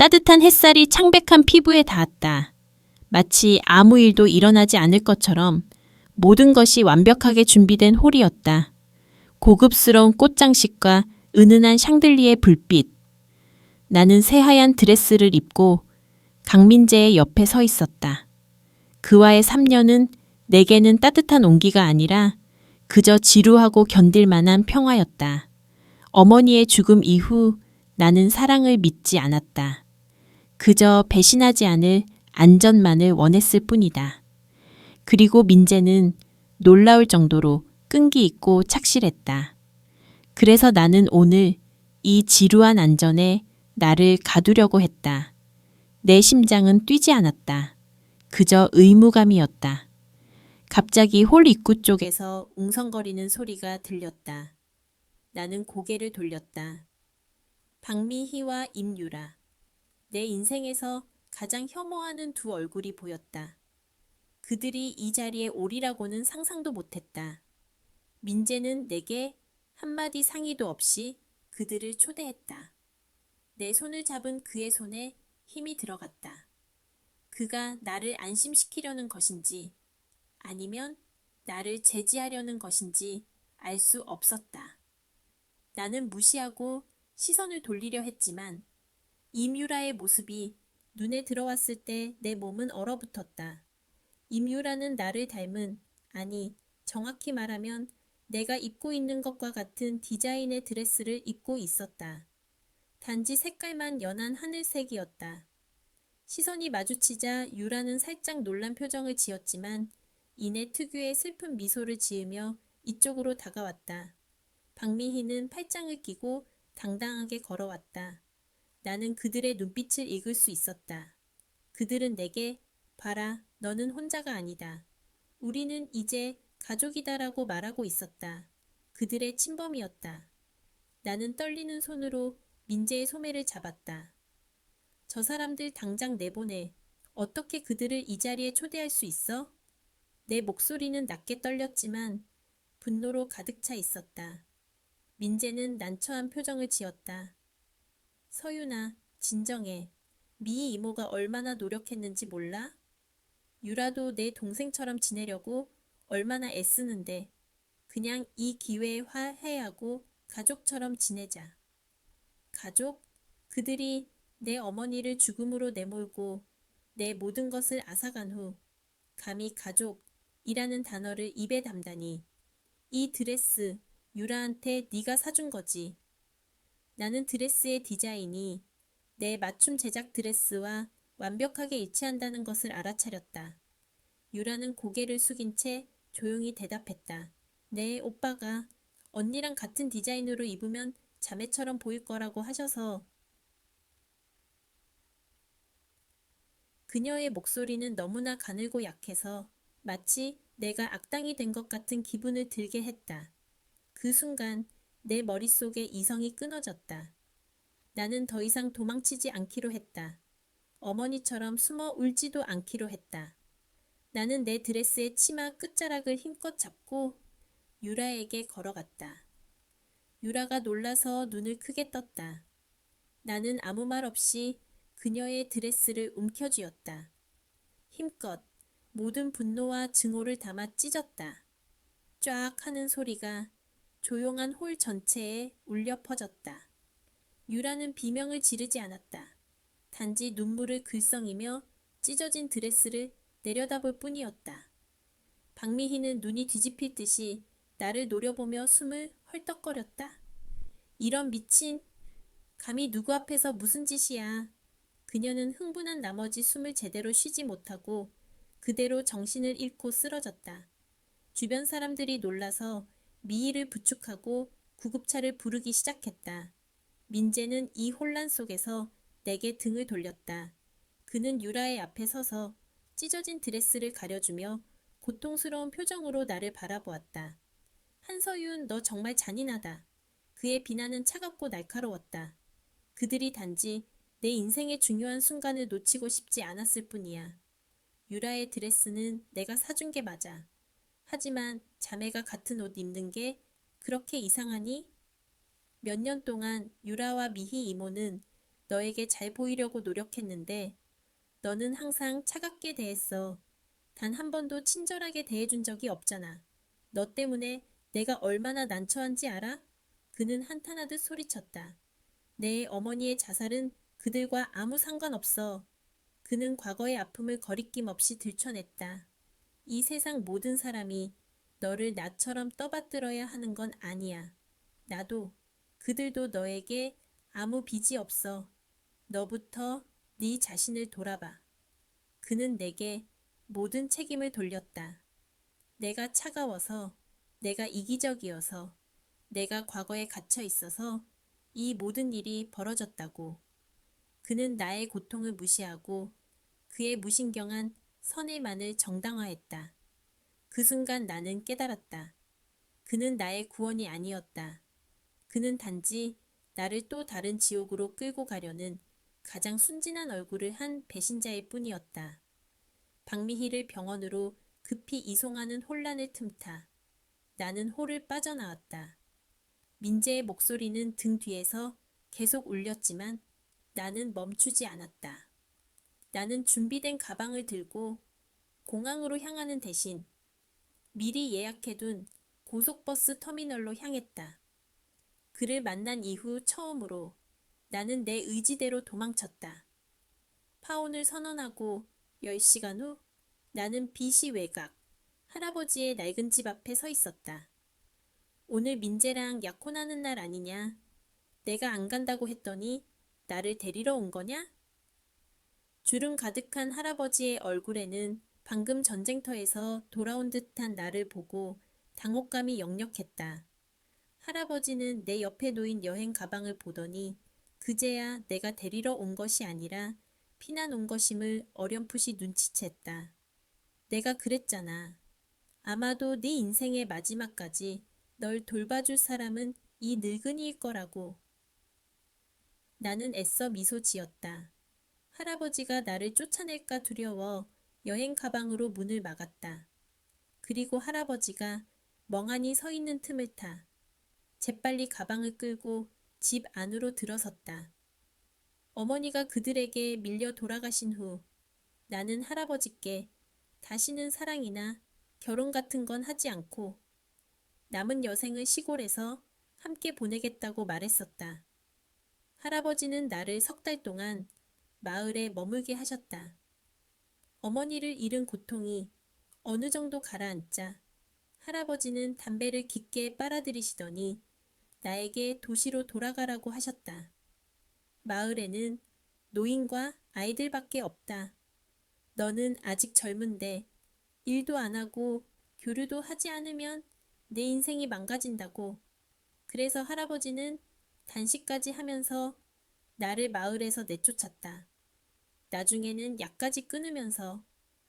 따뜻한 햇살이 창백한 피부에 닿았다. 마치 아무 일도 일어나지 않을 것처럼 모든 것이 완벽하게 준비된 홀이었다. 고급스러운 꽃장식과 은은한 샹들리의 불빛. 나는 새하얀 드레스를 입고 강민재의 옆에 서 있었다. 그와의 3년은 내게는 따뜻한 온기가 아니라 그저 지루하고 견딜 만한 평화였다. 어머니의 죽음 이후 나는 사랑을 믿지 않았다. 그저 배신하지 않을 안전만을 원했을 뿐이다. 그리고 민재는 놀라울 정도로 끈기 있고 착실했다. 그래서 나는 오늘 이 지루한 안전에 나를 가두려고 했다. 내 심장은 뛰지 않았다. 그저 의무감이었다. 갑자기 홀 입구 쪽에서 웅성거리는 소리가 들렸다. 나는 고개를 돌렸다. 박미희와 임유라. 내 인생에서 가장 혐오하는 두 얼굴이 보였다. 그들이 이 자리에 오리라고는 상상도 못했다. 민재는 내게 한마디 상의도 없이 그들을 초대했다. 내 손을 잡은 그의 손에 힘이 들어갔다. 그가 나를 안심시키려는 것인지 아니면 나를 제지하려는 것인지 알 수 없었다. 나는 무시하고 시선을 돌리려 했지만 임유라의 모습이 눈에 들어왔을 때 내 몸은 얼어붙었다. 임유라는 나를 닮은, 아니 정확히 말하면 내가 입고 있는 것과 같은 디자인의 드레스를 입고 있었다. 단지 색깔만 연한 하늘색이었다. 시선이 마주치자 유라는 살짝 놀란 표정을 지었지만 이내 특유의 슬픈 미소를 지으며 이쪽으로 다가왔다. 박미희는 팔짱을 끼고 당당하게 걸어왔다. 나는 그들의 눈빛을 읽을 수 있었다. 그들은 내게 봐라, 너는 혼자가 아니다. 우리는 이제 가족이다라고 말하고 있었다. 그들의 친범이었다. 나는 떨리는 손으로 민재의 소매를 잡았다. 저 사람들 당장 내보내. 어떻게 그들을 이 자리에 초대할 수 있어? 내 목소리는 낮게 떨렸지만 분노로 가득 차 있었다. 민재는 난처한 표정을 지었다. 서윤아, 진정해. 미희 이모가 얼마나 노력했는지 몰라? 유라도 내 동생처럼 지내려고 얼마나 애쓰는데 그냥 이 기회에 화해하고 가족처럼 지내자. 가족? 그들이 내 어머니를 죽음으로 내몰고 내 모든 것을 앗아간 후 감히 가족이라는 단어를 입에 담다니. 이 드레스 유라한테 네가 사준 거지. 나는 드레스의 디자인이 내 맞춤 제작 드레스와 완벽하게 일치한다는 것을 알아차렸다. 유라는 고개를 숙인 채 조용히 대답했다. 네, 오빠가 언니랑 같은 디자인으로 입으면 자매처럼 보일 거라고 하셔서. 그녀의 목소리는 너무나 가늘고 약해서 마치 내가 악당이 된 것 같은 기분을 들게 했다. 그 순간 내 머릿속에 이성이 끊어졌다. 나는 더 이상 도망치지 않기로 했다. 어머니처럼 숨어 울지도 않기로 했다. 나는 내 드레스의 치마 끝자락을 힘껏 잡고 유라에게 걸어갔다. 유라가 놀라서 눈을 크게 떴다. 나는 아무 말 없이 그녀의 드레스를 움켜쥐었다. 힘껏 모든 분노와 증오를 담아 찢었다. 쫙 하는 소리가 조용한 홀 전체에 울려 퍼졌다. 유라는 비명을 지르지 않았다. 단지 눈물을 글썽이며 찢어진 드레스를 내려다볼 뿐이었다. 박미희는 눈이 뒤집힐 듯이 나를 노려보며 숨을 헐떡거렸다. 이런 미친, 감히 누구 앞에서 무슨 짓이야. 그녀는 흥분한 나머지 숨을 제대로 쉬지 못하고 그대로 정신을 잃고 쓰러졌다. 주변 사람들이 놀라서 미희를 부축하고 구급차를 부르기 시작했다. 민재는 이 혼란 속에서 내게 등을 돌렸다. 그는 유라의 앞에 서서 찢어진 드레스를 가려주며 고통스러운 표정으로 나를 바라보았다. 한서윤, 너 정말 잔인하다. 그의 비난은 차갑고 날카로웠다. 그들이 단지 내 인생의 중요한 순간을 놓치고 싶지 않았을 뿐이야. 유라의 드레스는 내가 사준 게 맞아. 하지만 자매가 같은 옷 입는 게 그렇게 이상하니? 몇 년 동안 유라와 미희 이모는 너에게 잘 보이려고 노력했는데 너는 항상 차갑게 대했어. 단 한 번도 친절하게 대해준 적이 없잖아. 너 때문에 내가 얼마나 난처한지 알아? 그는 한탄하듯 소리쳤다. 내 어머니의 자살은 그들과 아무 상관없어. 그는 과거의 아픔을 거리낌 없이 들춰냈다. 이 세상 모든 사람이 너를 나처럼 떠받들어야 하는 건 아니야. 나도, 그들도 너에게 아무 빚이 없어. 너부터 네 자신을 돌아봐. 그는 내게 모든 책임을 돌렸다. 내가 차가워서, 내가 이기적이어서, 내가 과거에 갇혀 있어서 이 모든 일이 벌어졌다고. 그는 나의 고통을 무시하고 그의 무신경한 선의만을 정당화했다. 그 순간 나는 깨달았다. 그는 나의 구원이 아니었다. 그는 단지 나를 또 다른 지옥으로 끌고 가려는 가장 순진한 얼굴을 한 배신자일 뿐이었다. 박미희를 병원으로 급히 이송하는 혼란을 틈타 나는 홀을 빠져나왔다. 민재의 목소리는 등 뒤에서 계속 울렸지만 나는 멈추지 않았다. 나는 준비된 가방을 들고 공항으로 향하는 대신 미리 예약해둔 고속버스 터미널로 향했다. 그를 만난 이후 처음으로 나는 내 의지대로 도망쳤다. 파혼을 선언하고 10시간 후 나는 비시 외곽 할아버지의 낡은 집 앞에 서 있었다. 오늘 민재랑 약혼하는 날 아니냐? 내가 안 간다고 했더니 나를 데리러 온 거냐? 주름 가득한 할아버지의 얼굴에는 방금 전쟁터에서 돌아온 듯한 나를 보고 당혹감이 역력했다. 할아버지는 내 옆에 놓인 여행 가방을 보더니 그제야 내가 데리러 온 것이 아니라 피난 온 것임을 어렴풋이 눈치챘다. 내가 그랬잖아. 아마도 네 인생의 마지막까지 널 돌봐줄 사람은 이 늙은이일 거라고. 나는 애써 미소 지었다. 할아버지가 나를 쫓아낼까 두려워 여행 가방으로 문을 막았다. 그리고 할아버지가 멍하니 서 있는 틈을 타 재빨리 가방을 끌고 집 안으로 들어섰다. 어머니가 그들에게 밀려 돌아가신 후 나는 할아버지께 다시는 사랑이나 결혼 같은 건 하지 않고 남은 여생을 시골에서 함께 보내겠다고 말했었다. 할아버지는 나를 석 달 동안 마을에 머물게 하셨다. 어머니를 잃은 고통이 어느 정도 가라앉자 할아버지는 담배를 깊게 빨아들이시더니 나에게 도시로 돌아가라고 하셨다. 마을에는 노인과 아이들밖에 없다. 너는 아직 젊은데 일도 안 하고 교류도 하지 않으면 내 인생이 망가진다고. 그래서 할아버지는 단식까지 하면서 나를 마을에서 내쫓았다. 나중에는 약까지 끊으면서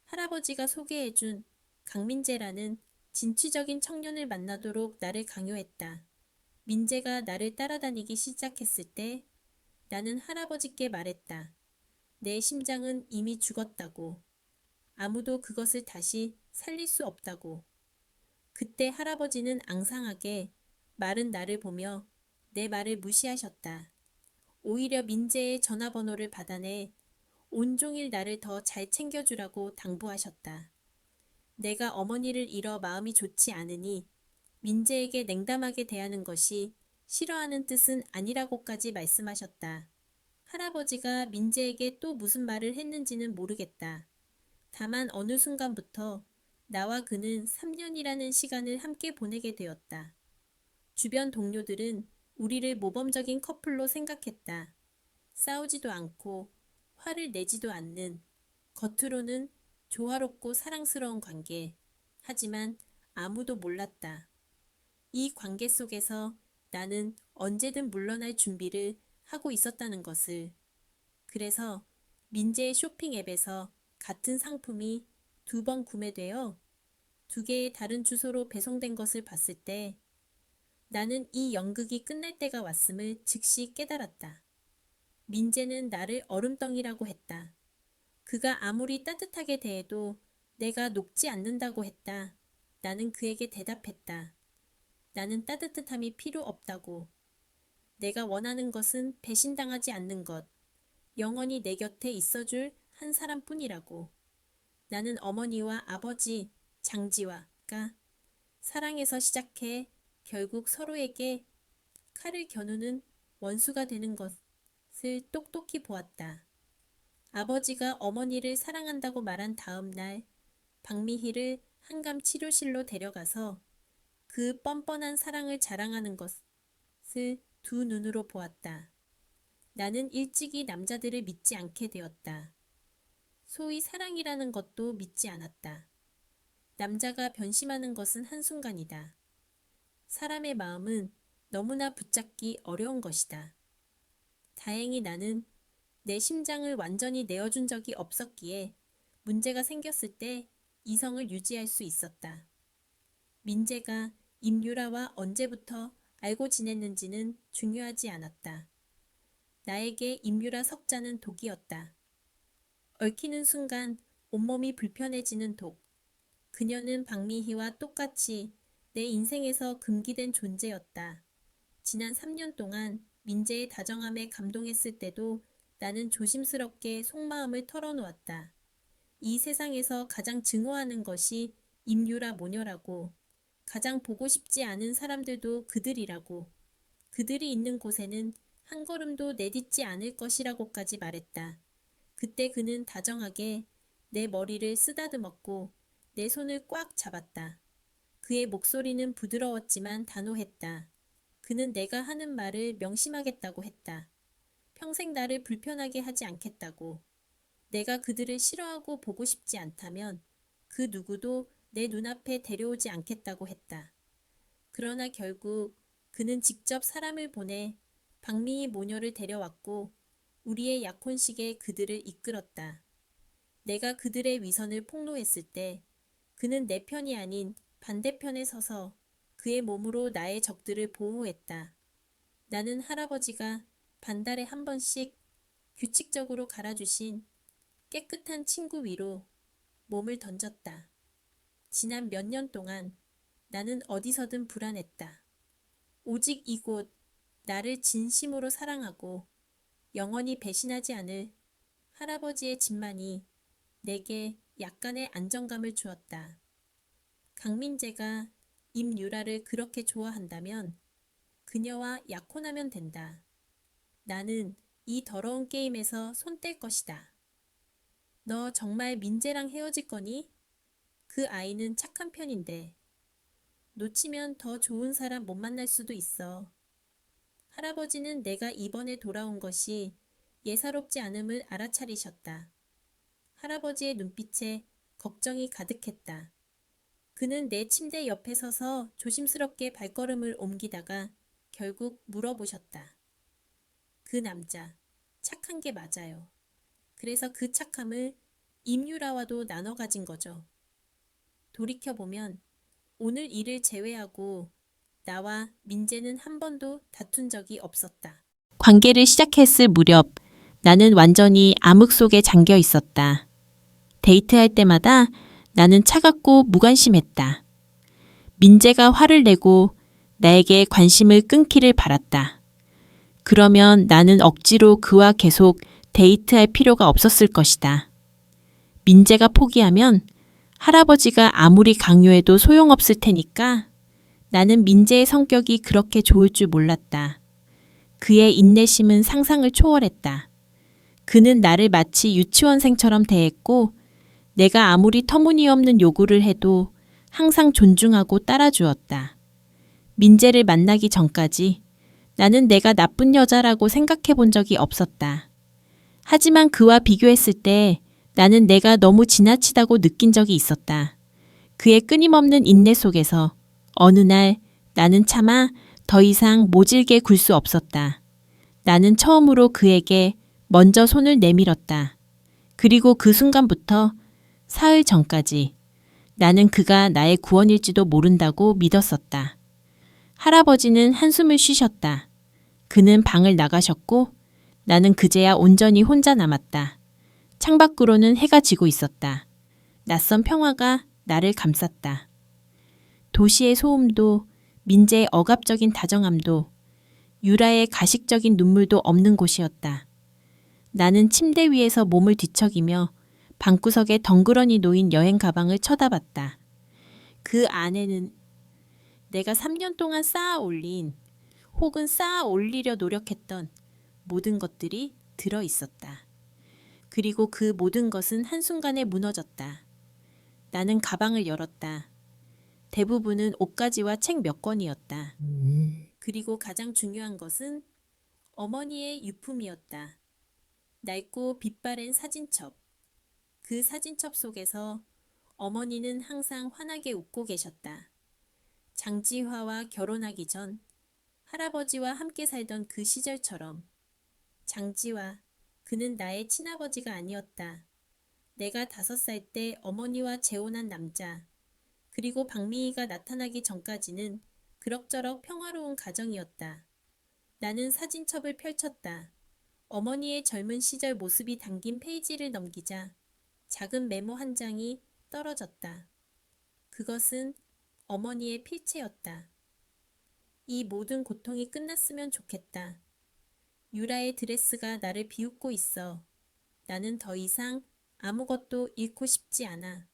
할아버지가 소개해준 강민재라는 진취적인 청년을 만나도록 나를 강요했다. 민재가 나를 따라다니기 시작했을 때 나는 할아버지께 말했다. 내 심장은 이미 죽었다고. 아무도 그것을 다시 살릴 수 없다고. 그때 할아버지는 앙상하게 마른 나를 보며 내 말을 무시하셨다. 오히려 민재의 전화번호를 받아내 온종일 나를 더 잘 챙겨주라고 당부하셨다. 내가 어머니를 잃어 마음이 좋지 않으니 민재에게 냉담하게 대하는 것이 싫어하는 뜻은 아니라고까지 말씀하셨다. 할아버지가 민재에게 또 무슨 말을 했는지는 모르겠다. 다만 어느 순간부터 나와 그는 3년이라는 시간을 함께 보내게 되었다. 주변 동료들은 우리를 모범적인 커플로 생각했다. 싸우지도 않고 화를 내지도 않는, 겉으로는 조화롭고 사랑스러운 관계. 하지만 아무도 몰랐다. 이 관계 속에서 나는 언제든 물러날 준비를 하고 있었다는 것을. 그래서 민재의 쇼핑 앱에서 같은 상품이 2번 구매되어 2개의 다른 주소로 배송된 것을 봤을 때 나는 이 연극이 끝날 때가 왔음을 즉시 깨달았다. 민재는 나를 얼음덩이라고 했다. 그가 아무리 따뜻하게 대해도 내가 녹지 않는다고 했다. 나는 그에게 대답했다. 나는 따뜻함이 필요 없다고. 내가 원하는 것은 배신당하지 않는 것, 영원히 내 곁에 있어줄 한 사람뿐이라고. 나는 어머니와 아버지, 장지와가 사랑에서 시작해 결국 서로에게 칼을 겨누는 원수가 되는 것을 똑똑히 보았다. 아버지가 어머니를 사랑한다고 말한 다음 날 박미희를 한감 치료실로 데려가서 그 뻔뻔한 사랑을 자랑하는 것을 두 눈으로 보았다. 나는 일찍이 남자들을 믿지 않게 되었다. 소위 사랑이라는 것도 믿지 않았다. 남자가 변심하는 것은 한순간이다. 사람의 마음은 너무나 붙잡기 어려운 것이다. 다행히 나는 내 심장을 완전히 내어준 적이 없었기에 문제가 생겼을 때 이성을 유지할 수 있었다. 민재가 임유라와 언제부터 알고 지냈는지는 중요하지 않았다. 나에게 임유라 석자는 독이었다. 얽히는 순간 온몸이 불편해지는 독. 그녀는 박미희와 똑같이 내 인생에서 금기된 존재였다. 지난 3년 동안 민재의 다정함에 감동했을 때도 나는 조심스럽게 속마음을 털어놓았다. 이 세상에서 가장 증오하는 것이 임유라 모녀라고. 가장 보고 싶지 않은 사람들도 그들이라고. 그들이 있는 곳에는 한 걸음도 내딛지 않을 것이라고까지 말했다. 그때 그는 다정하게 내 머리를 쓰다듬었고 내 손을 꽉 잡았다. 그의 목소리는 부드러웠지만 단호했다. 그는 내가 하는 말을 명심하겠다고 했다. 평생 나를 불편하게 하지 않겠다고. 내가 그들을 싫어하고 보고 싶지 않다면 그 누구도 내 눈앞에 데려오지 않겠다고 했다. 그러나 결국 그는 직접 사람을 보내 박미희 모녀를 데려왔고 우리의 약혼식에 그들을 이끌었다. 내가 그들의 위선을 폭로했을 때 그는 내 편이 아닌 반대편에 서서 그의 몸으로 나의 적들을 보호했다. 나는 할아버지가 반달에 한 번씩 규칙적으로 갈아주신 깨끗한 친구 위로 몸을 던졌다. 지난 몇 년 동안 나는 어디서든 불안했다. 오직 이곳 나를 진심으로 사랑하고 영원히 배신하지 않을 할아버지의 집만이 내게 약간의 안정감을 주었다. 강민재가 임유라를 그렇게 좋아한다면 그녀와 약혼하면 된다. 나는 이 더러운 게임에서 손 뗄 것이다. 너 정말 민재랑 헤어질 거니? 그 아이는 착한 편인데. 놓치면 더 좋은 사람 못 만날 수도 있어. 할아버지는 내가 이번에 돌아온 것이 예사롭지 않음을 알아차리셨다. 할아버지의 눈빛에 걱정이 가득했다. 그는 내 침대 옆에 서서 조심스럽게 발걸음을 옮기다가 결국 물어보셨다. 그 남자, 착한 게 맞아요. 그래서 그 착함을 임유라와도 나눠 가진 거죠. 돌이켜보면 오늘 일을 제외하고 나와 민재는 한 번도 다툰 적이 없었다. 관계를 시작했을 무렵 나는 완전히 암흑 속에 잠겨 있었다. 데이트할 때마다 나는 차갑고 무관심했다. 민재가 화를 내고 나에게 관심을 끊기를 바랐다. 그러면 나는 억지로 그와 계속 데이트할 필요가 없었을 것이다. 민재가 포기하면 할아버지가 아무리 강요해도 소용없을 테니까 나는 민재의 성격이 그렇게 좋을 줄 몰랐다. 그의 인내심은 상상을 초월했다. 그는 나를 마치 유치원생처럼 대했고 내가 아무리 터무니없는 요구를 해도 항상 존중하고 따라주었다. 민재를 만나기 전까지 나는 내가 나쁜 여자라고 생각해 본 적이 없었다. 하지만 그와 비교했을 때 나는 내가 너무 지나치다고 느낀 적이 있었다. 그의 끊임없는 인내 속에서 어느 날 나는 차마 더 이상 모질게 굴 수 없었다. 나는 처음으로 그에게 먼저 손을 내밀었다. 그리고 그 순간부터 사흘 전까지 나는 그가 나의 구원일지도 모른다고 믿었었다. 할아버지는 한숨을 쉬셨다. 그는 방을 나가셨고 나는 그제야 온전히 혼자 남았다. 창밖으로는 해가 지고 있었다. 낯선 평화가 나를 감쌌다. 도시의 소음도 민재의 억압적인 다정함도 유라의 가식적인 눈물도 없는 곳이었다. 나는 침대 위에서 몸을 뒤척이며 방구석에 덩그러니 놓인 여행 가방을 쳐다봤다. 그 안에는 내가 3년 동안 쌓아 올린 혹은 쌓아 올리려 노력했던 모든 것들이 들어 있었다. 그리고 그 모든 것은 한순간에 무너졌다. 나는 가방을 열었다. 대부분은 옷가지와 책 몇 권이었다. 그리고 가장 중요한 것은 어머니의 유품이었다. 낡고 빛바랜 사진첩. 그 사진첩 속에서 어머니는 항상 환하게 웃고 계셨다. 장지화와 결혼하기 전 할아버지와 함께 살던 그 시절처럼. 장지화, 그는 나의 친아버지가 아니었다. 내가 5살 때 어머니와 재혼한 남자. 그리고 박미희가 나타나기 전까지는 그럭저럭 평화로운 가정이었다. 나는 사진첩을 펼쳤다. 어머니의 젊은 시절 모습이 담긴 페이지를 넘기자 작은 메모 한 장이 떨어졌다. 그것은 어머니의 필체였다. 이 모든 고통이 끝났으면 좋겠다. 유라의 드레스가 나를 비웃고 있어. 나는 더 이상 아무것도 잃고 싶지 않아.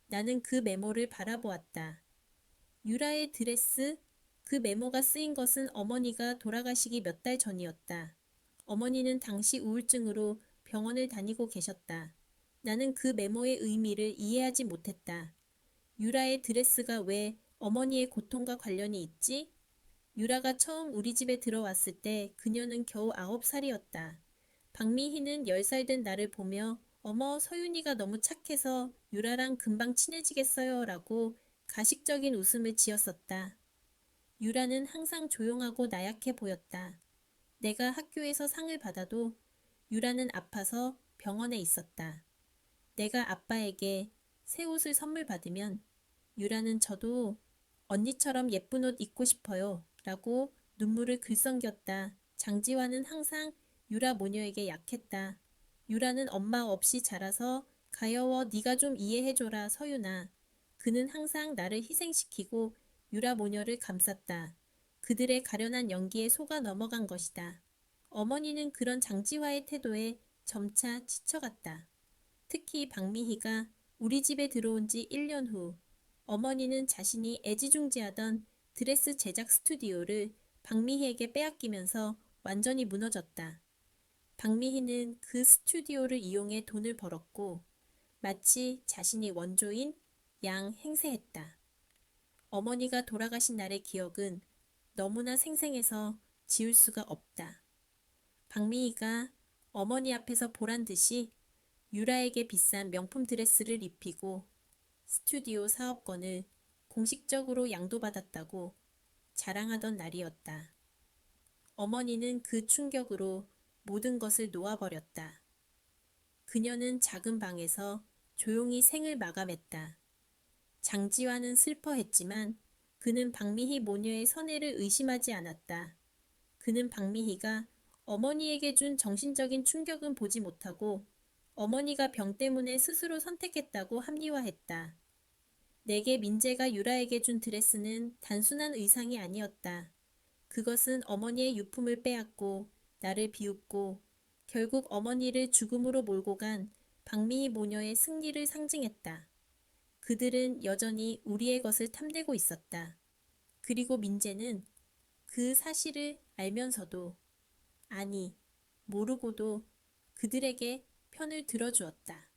나는 그 메모를 바라보았다. 유라의 드레스, 그 메모가 쓰인 것은 어머니가 돌아가시기 몇 달 전이었다. 어머니는 당시 우울증으로 병원을 다니고 계셨다. 나는 그 메모의 의미를 이해하지 못했다. 유라의 드레스가 왜 어머니의 고통과 관련이 있지? 유라가 처음 우리 집에 들어왔을 때 그녀는 겨우 9살이었다. 박미희는 10살 된 나를 보며 어머 서윤이가 너무 착해서 유라랑 금방 친해지겠어요 라고 가식적인 웃음을 지었었다. 유라는 항상 조용하고 나약해 보였다. 내가 학교에서 상을 받아도 유라는 아파서 병원에 있었다. 내가 아빠에게 새 옷을 선물 받으면 유라는 저도 언니처럼 예쁜 옷 입고 싶어요 라고 눈물을 글썽겼다. 장지화는 항상 유라 모녀에게 약했다. 유라는 엄마 없이 자라서 가여워 네가 좀 이해해줘라 서윤아. 그는 항상 나를 희생시키고 유라 모녀를 감쌌다. 그들의 가련한 연기에 속아 넘어간 것이다. 어머니는 그런 장지화의 태도에 점차 지쳐갔다. 특히 박미희가 우리 집에 들어온 지 1년 후 어머니는 자신이 애지중지하던 드레스 제작 스튜디오를 박미희에게 빼앗기면서 완전히 무너졌다. 박미희는 그 스튜디오를 이용해 돈을 벌었고 마치 자신이 원조인 양 행세했다. 어머니가 돌아가신 날의 기억은 너무나 생생해서 지울 수가 없다. 박미희가 어머니 앞에서 보란 듯이 유라에게 비싼 명품 드레스를 입히고 스튜디오 사업권을 공식적으로 양도받았다고 자랑하던 날이었다. 어머니는 그 충격으로 모든 것을 놓아버렸다. 그녀는 작은 방에서 조용히 생을 마감했다. 장지화는 슬퍼했지만 그는 박미희 모녀의 선해를 의심하지 않았다. 그는 박미희가 어머니에게 준 정신적인 충격은 보지 못하고 어머니가 병 때문에 스스로 선택했다고 합리화했다. 내게 민재가 유라에게 준 드레스는 단순한 의상이 아니었다. 그것은 어머니의 유품을 빼앗고 나를 비웃고 결국 어머니를 죽음으로 몰고 간 박미희 모녀의 승리를 상징했다. 그들은 여전히 우리의 것을 탐내고 있었다. 그리고 민재는 그 사실을 알면서도, 아니, 모르고도 그들에게 편을 들어주었다.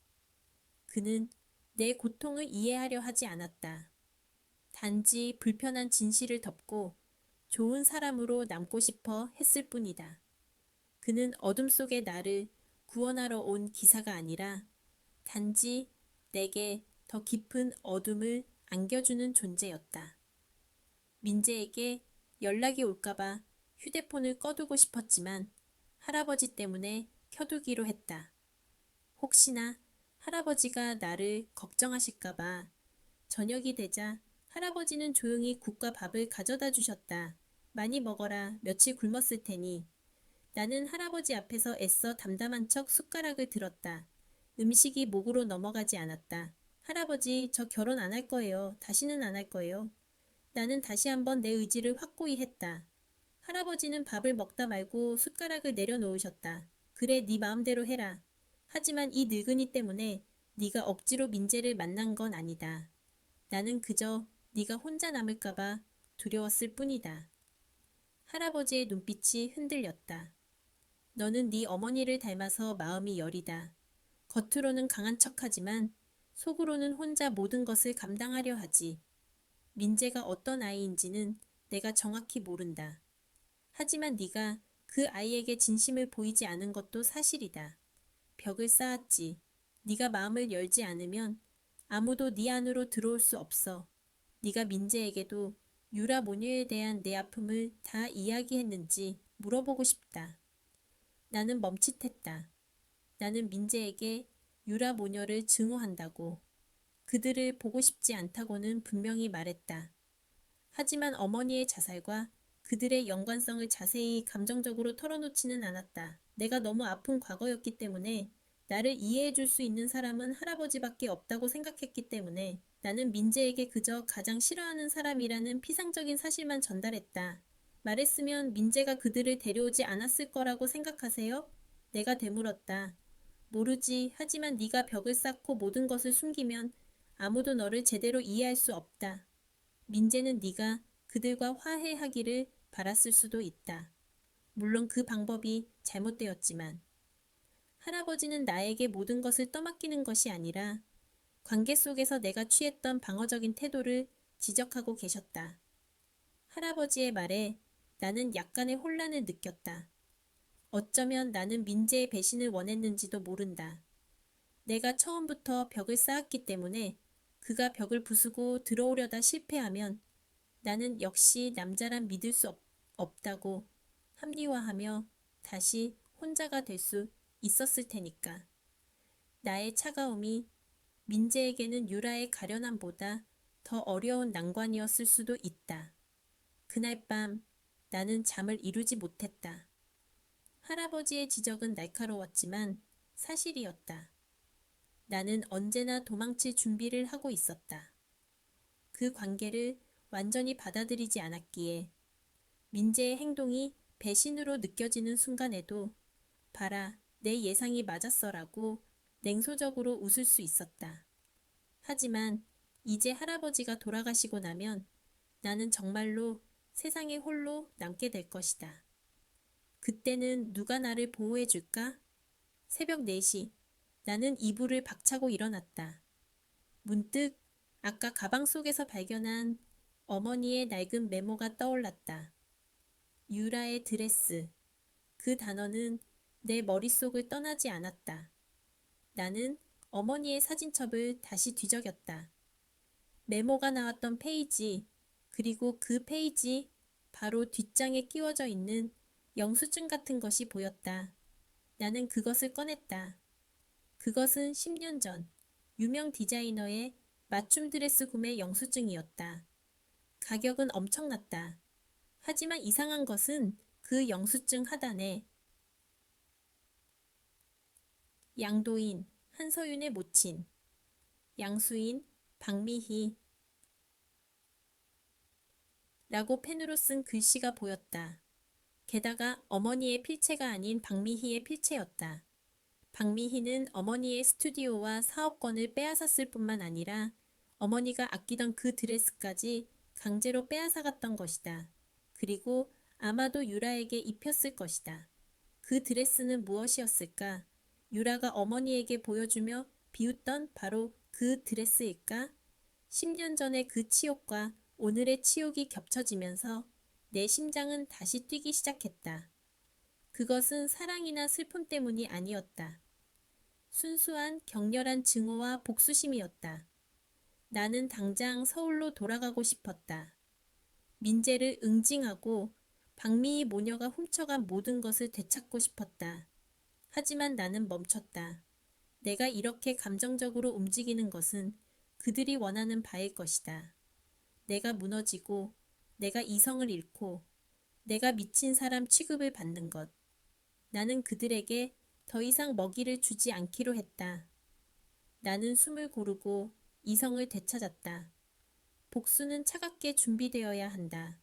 그는 내 고통을 이해하려 하지 않았다. 단지 불편한 진실을 덮고 좋은 사람으로 남고 싶어 했을 뿐이다. 그는 어둠 속의 나를 구원하러 온 기사가 아니라 단지 내게 더 깊은 어둠을 안겨주는 존재였다. 민재에게 연락이 올까봐 휴대폰을 꺼두고 싶었지만 할아버지 때문에 켜두기로 했다. 혹시나 할아버지가 나를 걱정하실까봐. 저녁이 되자 할아버지는 조용히 국과 밥을 가져다 주셨다. 많이 먹어라. 며칠 굶었을 테니. 나는 할아버지 앞에서 애써 담담한 척 숟가락을 들었다. 음식이 목으로 넘어가지 않았다. 할아버지, 저 결혼 안 할 거예요. 다시는 안 할 거예요. 나는 다시 한번 내 의지를 확고히 했다. 할아버지는 밥을 먹다 말고 숟가락을 내려놓으셨다. 그래, 네 마음대로 해라. 하지만 이 늙은이 때문에 네가 억지로 민재를 만난 건 아니다. 나는 그저 네가 혼자 남을까봐 두려웠을 뿐이다. 할아버지의 눈빛이 흔들렸다. 너는 네 어머니를 닮아서 마음이 여리다. 겉으로는 강한 척하지만 속으로는 혼자 모든 것을 감당하려 하지. 민재가 어떤 아이인지는 내가 정확히 모른다. 하지만 네가 그 아이에게 진심을 보이지 않은 것도 사실이다. 벽을 쌓았지. 네가 마음을 열지 않으면 아무도 네 안으로 들어올 수 없어. 네가 민재에게도 유라 모녀에 대한 내 아픔을 다 이야기했는지 물어보고 싶다. 나는 멈칫했다. 나는 민재에게 유라 모녀를 증오한다고, 그들을 보고 싶지 않다고는 분명히 말했다. 하지만 어머니의 자살과 그들의 연관성을 자세히 감정적으로 털어놓지는 않았다. 내가 너무 아픈 과거였기 때문에 나를 이해해 줄 수 있는 사람은 할아버지밖에 없다고 생각했기 때문에 나는 민재에게 그저 가장 싫어하는 사람이라는 피상적인 사실만 전달했다. 말했으면 민재가 그들을 데려오지 않았을 거라고 생각하세요? 내가 되물었다. 모르지. 하지만 네가 벽을 쌓고 모든 것을 숨기면 아무도 너를 제대로 이해할 수 없다. 민재는 네가 그들과 화해하기를 바랐을 수도 있다. 물론 그 방법이 잘못되었지만. 할아버지는 나에게 모든 것을 떠맡기는 것이 아니라 관계 속에서 내가 취했던 방어적인 태도를 지적하고 계셨다. 할아버지의 말에 나는 약간의 혼란을 느꼈다. 어쩌면 나는 민재의 배신을 원했는지도 모른다. 내가 처음부터 벽을 쌓았기 때문에 그가 벽을 부수고 들어오려다 실패하면 나는 역시 남자란 믿을 수 없다고 합리화하며 다시 혼자가 될 수 있었을 테니까. 나의 차가움이 민재에게는 유라의 가련함보다 더 어려운 난관이었을 수도 있다. 그날 밤 나는 잠을 이루지 못했다. 할아버지의 지적은 날카로웠지만 사실이었다. 나는 언제나 도망칠 준비를 하고 있었다. 그 관계를 완전히 받아들이지 않았기에 민재의 행동이 배신으로 느껴지는 순간에도 봐라, 내 예상이 맞았어라고 냉소적으로 웃을 수 있었다. 하지만 이제 할아버지가 돌아가시고 나면 나는 정말로 세상에 홀로 남게 될 것이다. 그때는 누가 나를 보호해 줄까? 새벽 4시, 나는 이불을 박차고 일어났다. 문득 아까 가방 속에서 발견한 어머니의 낡은 메모가 떠올랐다. 유라의 드레스. 그 단어는 내 머릿속을 떠나지 않았다. 나는 어머니의 사진첩을 다시 뒤적였다. 메모가 나왔던 페이지, 그리고 그 페이지 바로 뒷장에 끼워져 있는 영수증 같은 것이 보였다. 나는 그것을 꺼냈다. 그것은 10년 전 유명 디자이너의 맞춤 드레스 구매 영수증이었다. 가격은 엄청났다. 하지만 이상한 것은 그 영수증 하단에 양도인 한서윤의 모친, 양수인 박미희 라고 펜으로 쓴 글씨가 보였다. 게다가 어머니의 필체가 아닌 박미희의 필체였다. 박미희는 어머니의 스튜디오와 사업권을 빼앗았을 뿐만 아니라 어머니가 아끼던 그 드레스까지 강제로 빼앗아갔던 것이다. 그리고 아마도 유라에게 입혔을 것이다. 그 드레스는 무엇이었을까? 유라가 어머니에게 보여주며 비웃던 바로 그 드레스일까? 10년 전의 그 치욕과 오늘의 치욕이 겹쳐지면서 내 심장은 다시 뛰기 시작했다. 그것은 사랑이나 슬픔 때문이 아니었다. 순수한 격렬한 증오와 복수심이었다. 나는 당장 서울로 돌아가고 싶었다. 민재를 응징하고 박미희 모녀가 훔쳐간 모든 것을 되찾고 싶었다. 하지만 나는 멈췄다. 내가 이렇게 감정적으로 움직이는 것은 그들이 원하는 바일 것이다. 내가 무너지고, 내가 이성을 잃고, 내가 미친 사람 취급을 받는 것. 나는 그들에게 더 이상 먹이를 주지 않기로 했다. 나는 숨을 고르고 이성을 되찾았다. 복수는 차갑게 준비되어야 한다.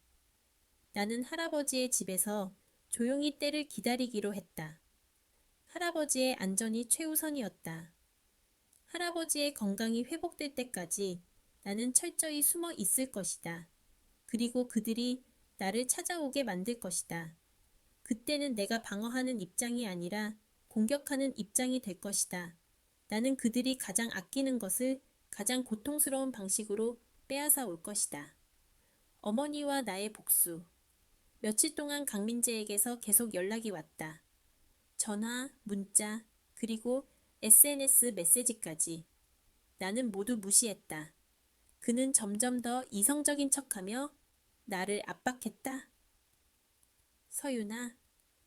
나는 할아버지의 집에서 조용히 때를 기다리기로 했다. 할아버지의 안전이 최우선이었다. 할아버지의 건강이 회복될 때까지 나는 철저히 숨어 있을 것이다. 그리고 그들이 나를 찾아오게 만들 것이다. 그때는 내가 방어하는 입장이 아니라 공격하는 입장이 될 것이다. 나는 그들이 가장 아끼는 것을 가장 고통스러운 방식으로 빼앗아 올 것이다. 어머니와 나의 복수. 며칠 동안 강민재에게서 계속 연락이 왔다. 전화, 문자, 그리고 SNS 메시지까지. 나는 모두 무시했다. 그는 점점 더 이성적인 척하며 나를 압박했다. 서윤아,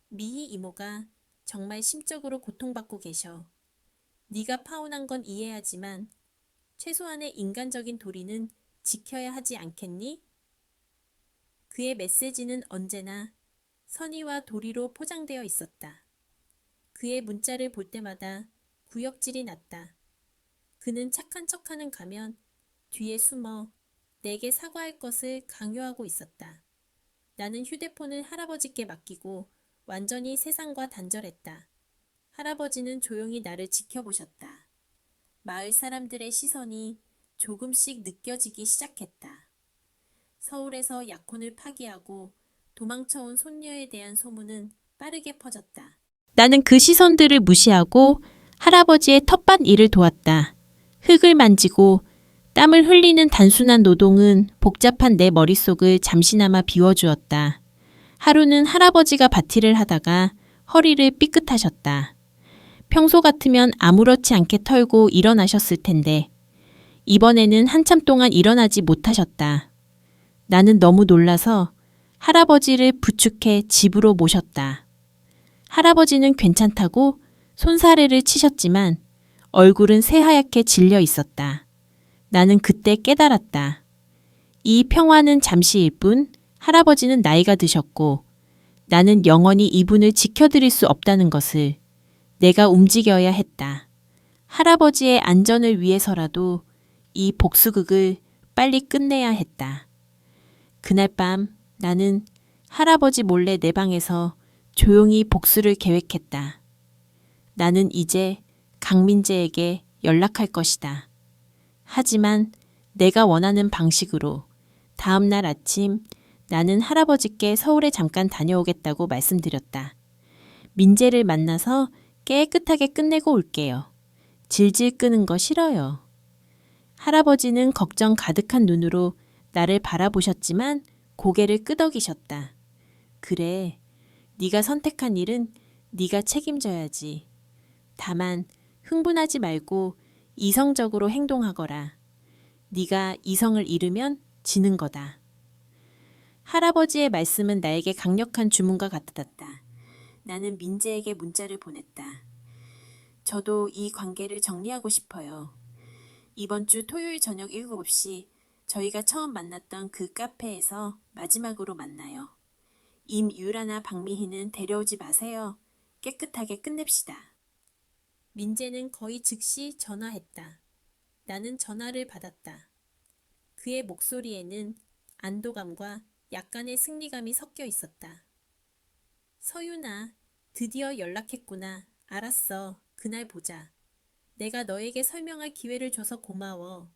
미희 이모가 정말 심적으로 고통받고 계셔. 네가 파혼한 건 이해하지만 최소한의 인간적인 도리는 지켜야 하지 않겠니? 그의 메시지는 언제나 선의와 도리로 포장되어 있었다. 그의 문자를 볼 때마다 구역질이 났다. 그는 착한 척하는 가면 뒤에 숨어 내게 사과할 것을 강요하고 있었다. 나는 휴대폰을 할아버지께 맡기고 완전히 세상과 단절했다. 할아버지는 조용히 나를 지켜보셨다. 마을 사람들의 시선이 조금씩 느껴지기 시작했다. 서울에서 약혼을 파기하고 도망쳐온 손녀에 대한 소문은 빠르게 퍼졌다. 나는 그 시선들을 무시하고 할아버지의 텃밭 일을 도왔다. 흙을 만지고 땀을 흘리는 단순한 노동은 복잡한 내 머릿속을 잠시나마 비워주었다. 하루는 할아버지가 밭일을 하다가 허리를 삐끗하셨다. 평소 같으면 아무렇지 않게 털고 일어나셨을 텐데 이번에는 한참 동안 일어나지 못하셨다. 나는 너무 놀라서 할아버지를 부축해 집으로 모셨다. 할아버지는 괜찮다고 손사래를 치셨지만 얼굴은 새하얗게 질려 있었다. 나는 그때 깨달았다. 이 평화는 잠시일 뿐 할아버지는 나이가 드셨고 나는 영원히 이분을 지켜드릴 수 없다는 것을 내가 움직여야 했다. 할아버지의 안전을 위해서라도 이 복수극을 빨리 끝내야 했다. 그날 밤 나는 할아버지 몰래 내 방에서 조용히 복수를 계획했다. 나는 이제 강민재에게 연락할 것이다. 하지만 내가 원하는 방식으로 다음 날 아침 나는 할아버지께 서울에 잠깐 다녀오겠다고 말씀드렸다. 민재를 만나서 깨끗하게 끝내고 올게요. 질질 끄는 거 싫어요. 할아버지는 걱정 가득한 눈으로 나를 바라보셨지만 고개를 끄덕이셨다. 그래, 네가 선택한 일은 네가 책임져야지. 다만 흥분하지 말고 이성적으로 행동하거라. 네가 이성을 잃으면 지는 거다. 할아버지의 말씀은 나에게 강력한 주문과 같았다. 나는 민재에게 문자를 보냈다. 저도 이 관계를 정리하고 싶어요. 이번 주 토요일 저녁 7시 저희가 처음 만났던 그 카페에서 마지막으로 만나요. 임유라나 박미희는 데려오지 마세요. 깨끗하게 끝냅시다. 민재는 거의 즉시 전화했다. 나는 전화를 받았다. 그의 목소리에는 안도감과 약간의 승리감이 섞여 있었다. 서윤아, 드디어 연락했구나. 알았어. 그날 보자. 내가 너에게 설명할 기회를 줘서 고마워.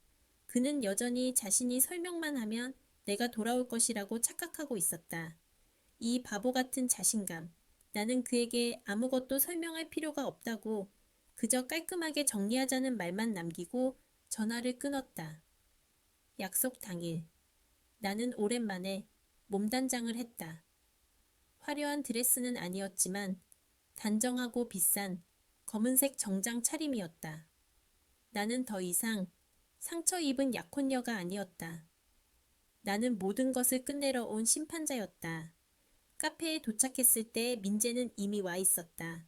그는 여전히 자신이 설명만 하면 내가 돌아올 것이라고 착각하고 있었다. 이 바보 같은 자신감. 나는 그에게 아무것도 설명할 필요가 없다고 그저 깔끔하게 정리하자는 말만 남기고 전화를 끊었다. 약속 당일. 나는 오랜만에 몸단장을 했다. 화려한 드레스는 아니었지만 단정하고 비싼 검은색 정장 차림이었다. 나는 더 이상 상처 입은 약혼녀가 아니었다. 나는 모든 것을 끝내러 온 심판자였다. 카페에 도착했을 때 민재는 이미 와 있었다.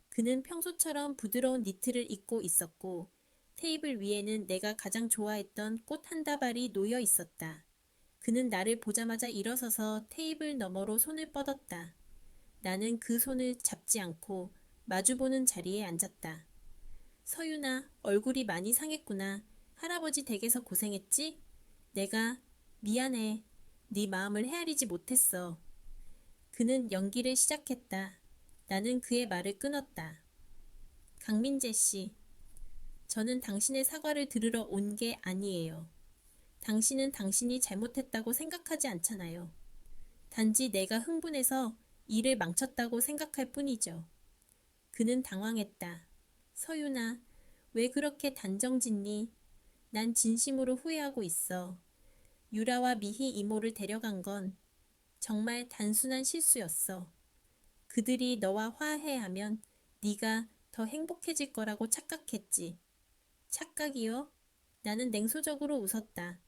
그는 평소처럼 부드러운 니트를 입고 있었고 테이블 위에는 내가 가장 좋아했던 꽃 한 다발이 놓여 있었다. 그는 나를 보자마자 일어서서 테이블 너머로 손을 뻗었다. 나는 그 손을 잡지 않고 마주보는 자리에 앉았다. 서윤아, 얼굴이 많이 상했구나. 할아버지 댁에서 고생했지? 내가 미안해. 네 마음을 헤아리지 못했어. 그는 연기를 시작했다. 나는 그의 말을 끊었다. 강민재 씨, 저는 당신의 사과를 들으러 온 게 아니에요. 당신은 당신이 잘못했다고 생각하지 않잖아요. 단지 내가 흥분해서 일을 망쳤다고 생각할 뿐이죠. 그는 당황했다. 서윤아, 왜 그렇게 단정짓니? 난 진심으로 후회하고 있어. 유라와 미희 이모를 데려간 건 정말 단순한 실수였어. 그들이 너와 화해하면 네가 더 행복해질 거라고 착각했지. 착각이요? 나는 냉소적으로 웃었다.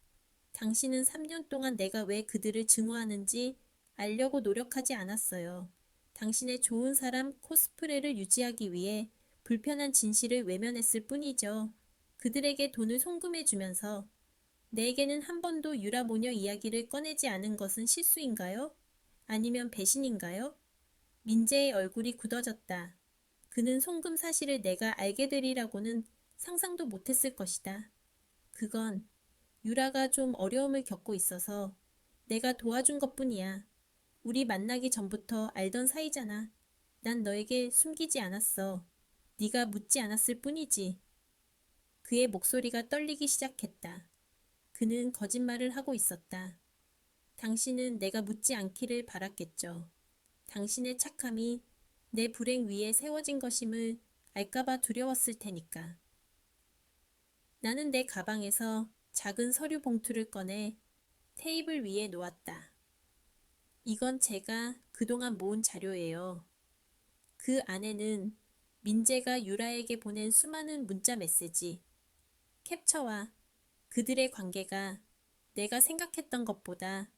당신은 3년 동안 내가 왜 그들을 증오하는지 알려고 노력하지 않았어요. 당신의 좋은 사람 코스프레를 유지하기 위해 불편한 진실을 외면했을 뿐이죠. 그들에게 돈을 송금해주면서 내게는 한 번도 유라 모녀 이야기를 꺼내지 않은 것은 실수인가요? 아니면 배신인가요? 민재의 얼굴이 굳어졌다. 그는 송금 사실을 내가 알게 되리라고는 상상도 못했을 것이다. 그건 유라가 좀 어려움을 겪고 있어서 내가 도와준 것뿐이야. 우리 만나기 전부터 알던 사이잖아. 난 너에게 숨기지 않았어. 네가 묻지 않았을 뿐이지. 그의 목소리가 떨리기 시작했다. 그는 거짓말을 하고 있었다. 당신은 내가 묻지 않기를 바랐겠죠. 당신의 착함이 내 불행 위에 세워진 것임을 알까봐 두려웠을 테니까. 나는 내 가방에서 작은 서류 봉투를 꺼내 테이블 위에 놓았다. 이건 제가 그동안 모은 자료예요. 그 안에는 민재가 유라에게 보낸 수많은 문자 메시지, 캡처와 그들의 관계가 내가 생각했던 것보다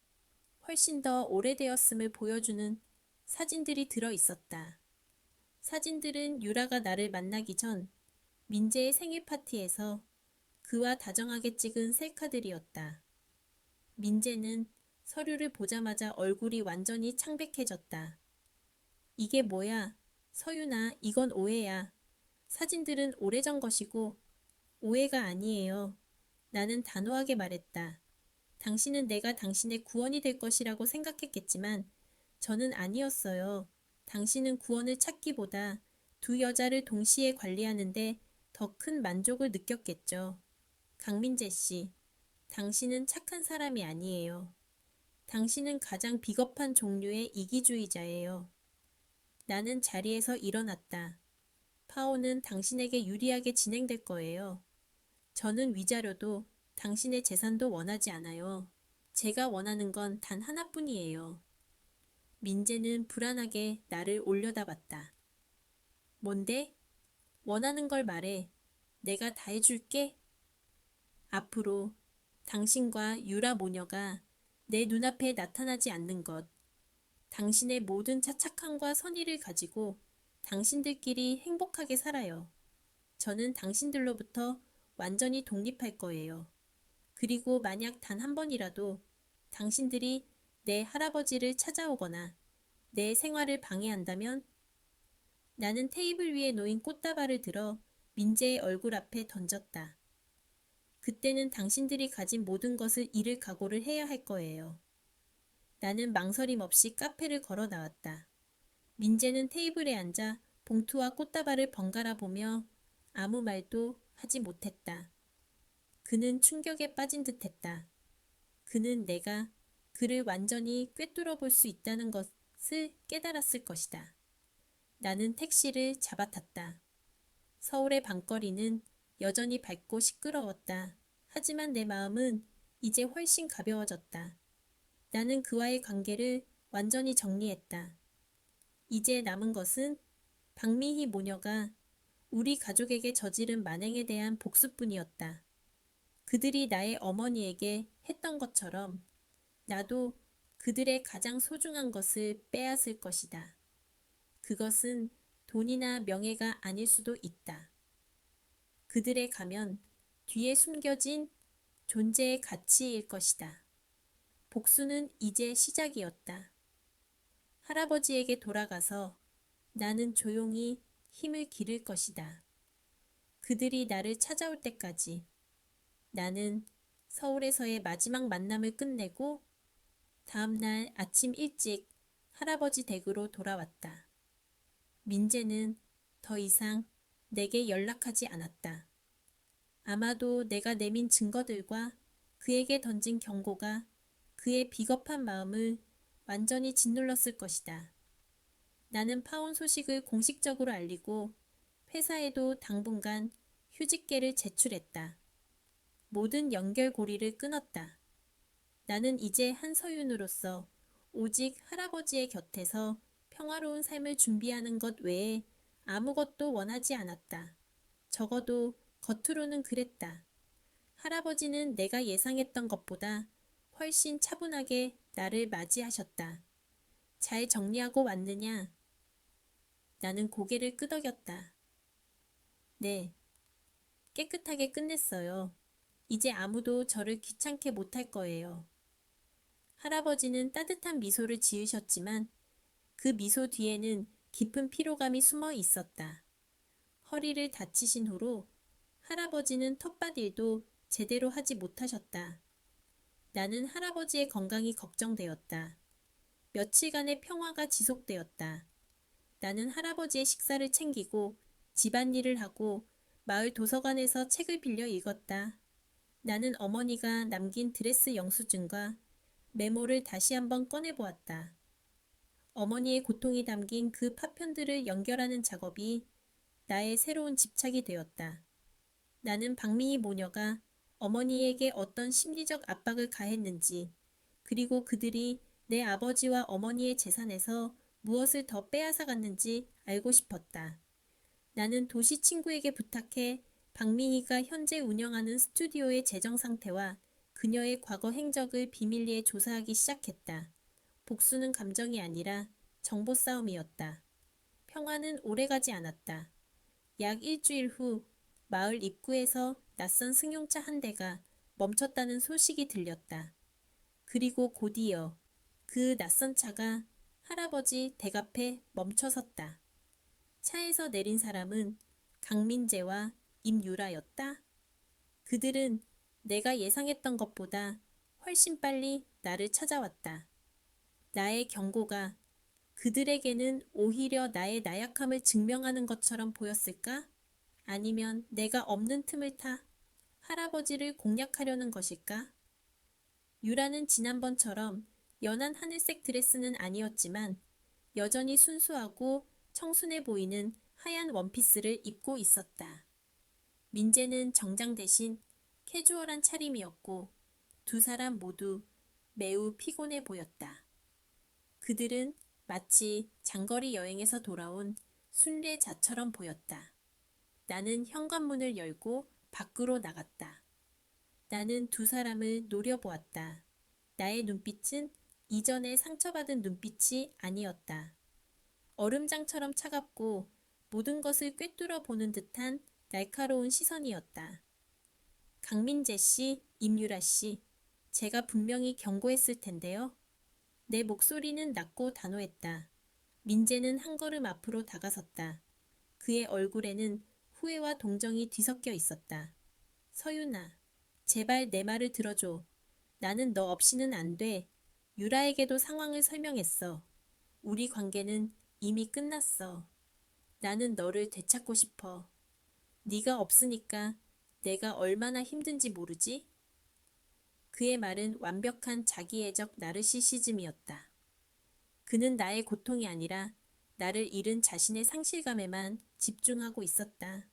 훨씬 더 오래되었음을 보여주는 사진들이 들어 있었다. 사진들은 유라가 나를 만나기 전 민재의 생일 파티에서 그와 다정하게 찍은 셀카들이었다. 민재는 서류를 보자마자 얼굴이 완전히 창백해졌다. 이게 뭐야? 서윤아, 이건 오해야. 사진들은 오래전 것이고 오해가 아니에요. 나는 단호하게 말했다. 당신은 내가 당신의 구원이 될 것이라고 생각했겠지만 저는 아니었어요. 당신은 구원을 찾기보다 두 여자를 동시에 관리하는데 더 큰 만족을 느꼈겠죠. 강민재 씨, 당신은 착한 사람이 아니에요. 당신은 가장 비겁한 종류의 이기주의자예요. 나는 자리에서 일어났다. 파오는 당신에게 유리하게 진행될 거예요. 저는 위자료도 당신의 재산도 원하지 않아요. 제가 원하는 건 단 하나뿐이에요. 민재는 불안하게 나를 올려다봤다. 뭔데? 원하는 걸 말해. 내가 다 해줄게. 앞으로 당신과 유라 모녀가 내 눈앞에 나타나지 않는 것. 당신의 모든 착함과 선의를 가지고 당신들끼리 행복하게 살아요. 저는 당신들로부터 완전히 독립할 거예요. 그리고 만약 단 한 번이라도 당신들이 내 할아버지를 찾아오거나 내 생활을 방해한다면 나는 테이블 위에 놓인 꽃다발을 들어 민재의 얼굴 앞에 던졌다. 그때는 당신들이 가진 모든 것을 잃을 각오를 해야 할 거예요. 나는 망설임 없이 카페를 걸어 나왔다. 민재는 테이블에 앉아 봉투와 꽃다발을 번갈아 보며 아무 말도 하지 못했다. 그는 충격에 빠진 듯했다. 그는 내가 그를 완전히 꿰뚫어 볼 수 있다는 것을 깨달았을 것이다. 나는 택시를 잡아탔다. 서울의 밤거리는 여전히 밝고 시끄러웠다. 하지만 내 마음은 이제 훨씬 가벼워졌다. 나는 그와의 관계를 완전히 정리했다. 이제 남은 것은 박미희 모녀가 우리 가족에게 저지른 만행에 대한 복수뿐이었다. 그들이 나의 어머니에게 했던 것처럼 나도 그들의 가장 소중한 것을 빼앗을 것이다. 그것은 돈이나 명예가 아닐 수도 있다. 그들에 가면 뒤에 숨겨진 존재의 가치일 것이다. 복수는 이제 시작이었다. 할아버지에게 돌아가서 나는 조용히 힘을 기를 것이다. 그들이 나를 찾아올 때까지 나는 서울에서의 마지막 만남을 끝내고 다음날 아침 일찍 할아버지 댁으로 돌아왔다. 민재는 더 이상 내게 연락하지 않았다. 아마도 내가 내민 증거들과 그에게 던진 경고가 그의 비겁한 마음을 완전히 짓눌렀을 것이다. 나는 파혼 소식을 공식적으로 알리고 회사에도 당분간 휴직계를 제출했다. 모든 연결고리를 끊었다. 나는 이제 한서윤으로서 오직 할아버지의 곁에서 평화로운 삶을 준비하는 것 외에 아무것도 원하지 않았다. 적어도 겉으로는 그랬다. 할아버지는 내가 예상했던 것보다 훨씬 차분하게 나를 맞이하셨다. 잘 정리하고 왔느냐? 나는 고개를 끄덕였다. 네, 깨끗하게 끝냈어요. 이제 아무도 저를 귀찮게 못할 거예요. 할아버지는 따뜻한 미소를 지으셨지만 그 미소 뒤에는 깊은 피로감이 숨어 있었다. 허리를 다치신 후로 할아버지는 텃밭 일도 제대로 하지 못하셨다. 나는 할아버지의 건강이 걱정되었다. 며칠간의 평화가 지속되었다. 나는 할아버지의 식사를 챙기고 집안일을 하고 마을 도서관에서 책을 빌려 읽었다. 나는 어머니가 남긴 드레스 영수증과 메모를 다시 한번 꺼내보았다. 어머니의 고통이 담긴 그 파편들을 연결하는 작업이 나의 새로운 집착이 되었다. 나는 박미희 모녀가 어머니에게 어떤 심리적 압박을 가했는지, 그리고 그들이 내 아버지와 어머니의 재산에서 무엇을 더 빼앗아 갔는지 알고 싶었다. 나는 도시 친구에게 부탁해 박미희가 현재 운영하는 스튜디오의 재정 상태와 그녀의 과거 행적을 비밀리에 조사하기 시작했다. 복수는 감정이 아니라 정보 싸움이었다. 평화는 오래가지 않았다. 약 일주일 후 마을 입구에서 낯선 승용차 한 대가 멈췄다는 소식이 들렸다. 그리고 곧이어 그 낯선 차가 할아버지 댁 앞에 멈춰섰다. 차에서 내린 사람은 강민재와 임유라였다. 그들은 내가 예상했던 것보다 훨씬 빨리 나를 찾아왔다. 나의 경고가 그들에게는 오히려 나의 나약함을 증명하는 것처럼 보였을까? 아니면 내가 없는 틈을 타 할아버지를 공략하려는 것일까? 유라는 지난번처럼 연한 하늘색 드레스는 아니었지만 여전히 순수하고 청순해 보이는 하얀 원피스를 입고 있었다. 민재는 정장 대신 캐주얼한 차림이었고 두 사람 모두 매우 피곤해 보였다. 그들은 마치 장거리 여행에서 돌아온 순례자처럼 보였다. 나는 현관문을 열고 밖으로 나갔다. 나는 두 사람을 노려보았다. 나의 눈빛은 이전에 상처받은 눈빛이 아니었다. 얼음장처럼 차갑고 모든 것을 꿰뚫어 보는 듯한 날카로운 시선이었다. 강민재 씨, 임유라 씨, 제가 분명히 경고했을 텐데요. 내 목소리는 낮고 단호했다. 민재는 한 걸음 앞으로 다가섰다. 그의 얼굴에는 후회와 동정이 뒤섞여 있었다. 서윤아, 제발 내 말을 들어줘. 나는 너 없이는 안 돼. 유라에게도 상황을 설명했어. 우리 관계는 이미 끝났어. 나는 너를 되찾고 싶어. 네가 없으니까 내가 얼마나 힘든지 모르지? 그의 말은 완벽한 자기애적 나르시시즘이었다. 그는 나의 고통이 아니라 나를 잃은 자신의 상실감에만 집중하고 있었다.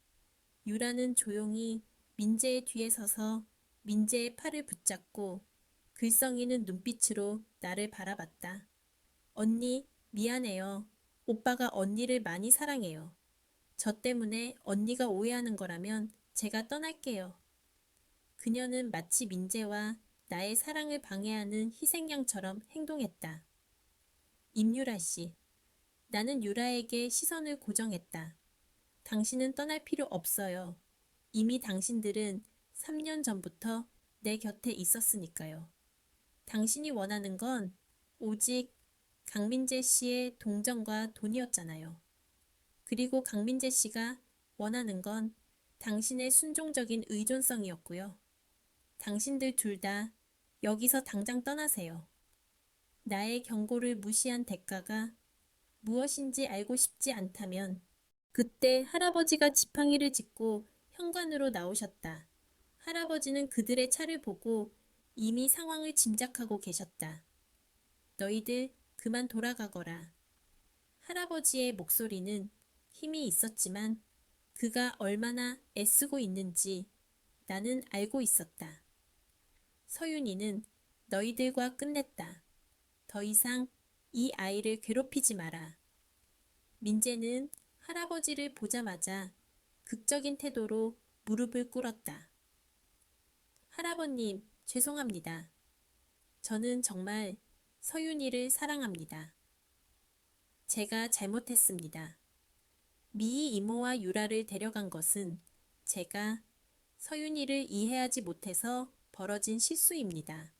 유라는 조용히 민재의 뒤에 서서 민재의 팔을 붙잡고 글썽이는 눈빛으로 나를 바라봤다. 언니, 미안해요. 오빠가 언니를 많이 사랑해요. 저 때문에 언니가 오해하는 거라면 제가 떠날게요. 그녀는 마치 민재와 나의 사랑을 방해하는 희생양처럼 행동했다. 임유라 씨, 나는 유라에게 시선을 고정했다. 당신은 떠날 필요 없어요. 이미 당신들은 3년 전부터 내 곁에 있었으니까요. 당신이 원하는 건 오직 강민재 씨의 동정과 돈이었잖아요. 그리고 강민재 씨가 원하는 건 당신의 순종적인 의존성이었고요. 당신들 둘 다 여기서 당장 떠나세요. 나의 경고를 무시한 대가가 무엇인지 알고 싶지 않다면 그때 할아버지가 지팡이를 짚고 현관으로 나오셨다. 할아버지는 그들의 차를 보고 이미 상황을 짐작하고 계셨다. 너희들 그만 돌아가거라. 할아버지의 목소리는 힘이 있었지만 그가 얼마나 애쓰고 있는지 나는 알고 있었다. 서윤이는 너희들과 끝냈다. 더 이상 이 아이를 괴롭히지 마라. 민재는 할아버지를 보자마자 극적인 태도로 무릎을 꿇었다. 할아버님, 죄송합니다. 저는 정말 서윤이를 사랑합니다. 제가 잘못했습니다. 미희 이모와 유라를 데려간 것은 제가 서윤이를 이해하지 못해서 벌어진 실수입니다.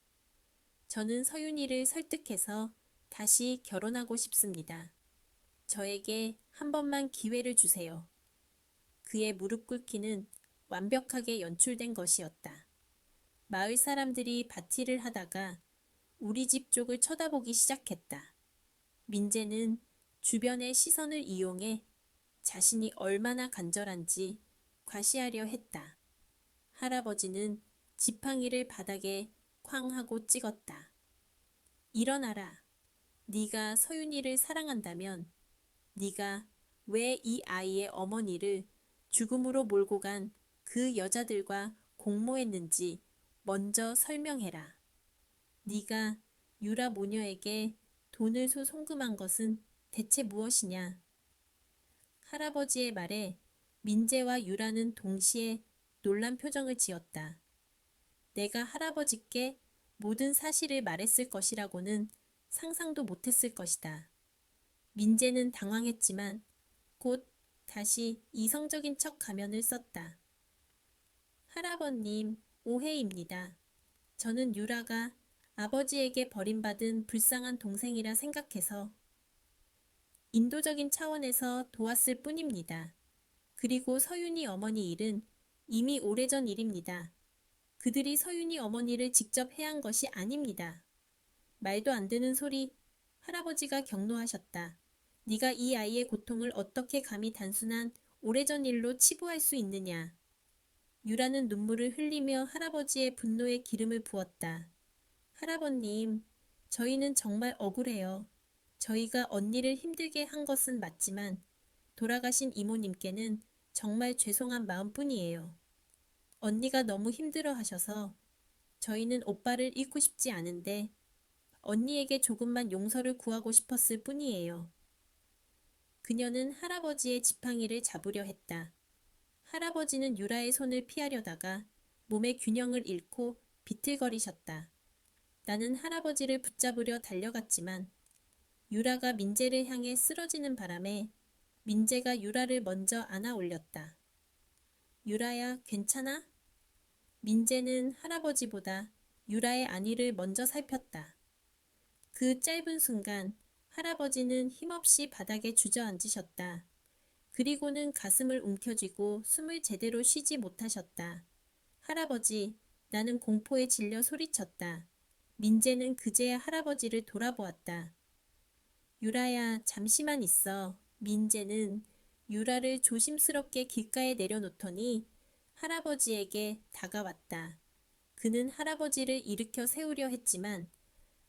저는 서윤이를 설득해서 다시 결혼하고 싶습니다. 저에게 한 번만 기회를 주세요. 그의 무릎 꿇기는 완벽하게 연출된 것이었다. 마을 사람들이 파티를 하다가 우리 집 쪽을 쳐다보기 시작했다. 민재는 주변의 시선을 이용해 자신이 얼마나 간절한지 과시하려 했다. 할아버지는 지팡이를 바닥에 쾅 하고 찍었다. 일어나라. 네가 서윤이를 사랑한다면 네가 왜 이 아이의 어머니를 죽음으로 몰고 간 그 여자들과 공모했는지 먼저 설명해라. 네가 유라 모녀에게 돈을 송금한 것은 대체 무엇이냐? 할아버지의 말에 민재와 유라는 동시에 놀란 표정을 지었다. 내가 할아버지께 모든 사실을 말했을 것이라고는 상상도 못했을 것이다. 민재는 당황했지만 곧 다시 이성적인 척 가면을 썼다. 할아버님, 오해입니다. 저는 유라가 아버지에게 버림받은 불쌍한 동생이라 생각해서 인도적인 차원에서 도왔을 뿐입니다. 그리고 서윤이 어머니 일은 이미 오래전 일입니다. 그들이 서윤이 어머니를 직접 해한 것이 아닙니다. 말도 안 되는 소리. 할아버지가 격노하셨다. 네가 이 아이의 고통을 어떻게 감히 단순한 오래전 일로 치부할 수 있느냐. 유라는 눈물을 흘리며 할아버지의 분노에 기름을 부었다. 할아버님, 저희는 정말 억울해요. 저희가 언니를 힘들게 한 것은 맞지만 돌아가신 이모님께는 정말 죄송한 마음뿐이에요. 언니가 너무 힘들어 하셔서 저희는 오빠를 잃고 싶지 않은데 언니에게 조금만 용서를 구하고 싶었을 뿐이에요. 그녀는 할아버지의 지팡이를 잡으려 했다. 할아버지는 유라의 손을 피하려다가 몸의 균형을 잃고 비틀거리셨다. 나는 할아버지를 붙잡으려 달려갔지만 유라가 민재를 향해 쓰러지는 바람에 민재가 유라를 먼저 안아 올렸다. 유라야, 괜찮아? 민재는 할아버지보다 유라의 안위를 먼저 살폈다. 그 짧은 순간 할아버지는 힘없이 바닥에 주저앉으셨다. 그리고는 가슴을 움켜쥐고 숨을 제대로 쉬지 못하셨다. 할아버지, 나는 공포에 질려 소리쳤다. 민재는 그제야 할아버지를 돌아보았다. 유라야, 잠시만 있어. 민재는 유라를 조심스럽게 길가에 내려놓더니 할아버지에게 다가왔다. 그는 할아버지를 일으켜 세우려 했지만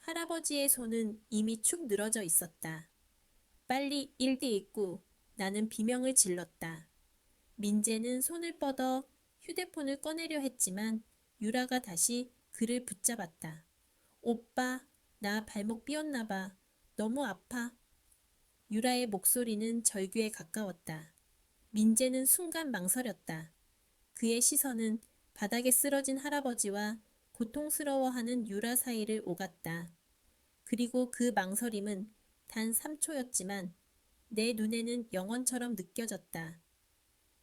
할아버지의 손은 이미 축 늘어져 있었다. 빨리 일기 읽고 나는 비명을 질렀다. 민재는 손을 뻗어 휴대폰을 꺼내려 했지만 유라가 다시 그를 붙잡았다. 오빠, 나 발목 삐었나 봐. 너무 아파. 유라의 목소리는 절규에 가까웠다. 민재는 순간 망설였다. 그의 시선은 바닥에 쓰러진 할아버지와 고통스러워하는 유라 사이를 오갔다. 그리고 그 망설임은 단 3초였지만 내 눈에는 영원처럼 느껴졌다.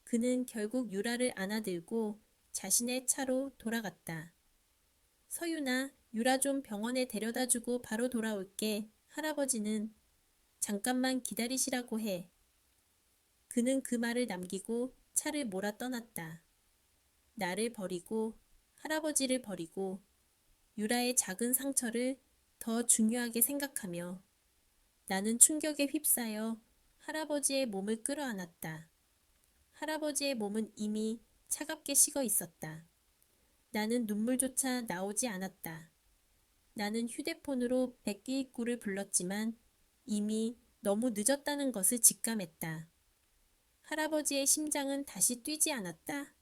그는 결국 유라를 안아들고 자신의 차로 돌아갔다. 서윤아, 유라 좀 병원에 데려다주고 바로 돌아올게. 할아버지는 잠깐만 기다리시라고 해. 그는 그 말을 남기고 차를 몰아 떠났다. 나를 버리고 할아버지를 버리고 유라의 작은 상처를 더 중요하게 생각하며 나는 충격에 휩싸여 할아버지의 몸을 끌어안았다. 할아버지의 몸은 이미 차갑게 식어 있었다. 나는 눈물조차 나오지 않았다. 나는 휴대폰으로 백기입구를 불렀지만 이미 너무 늦었다는 것을 직감했다. 할아버지의 심장은 다시 뛰지 않았다.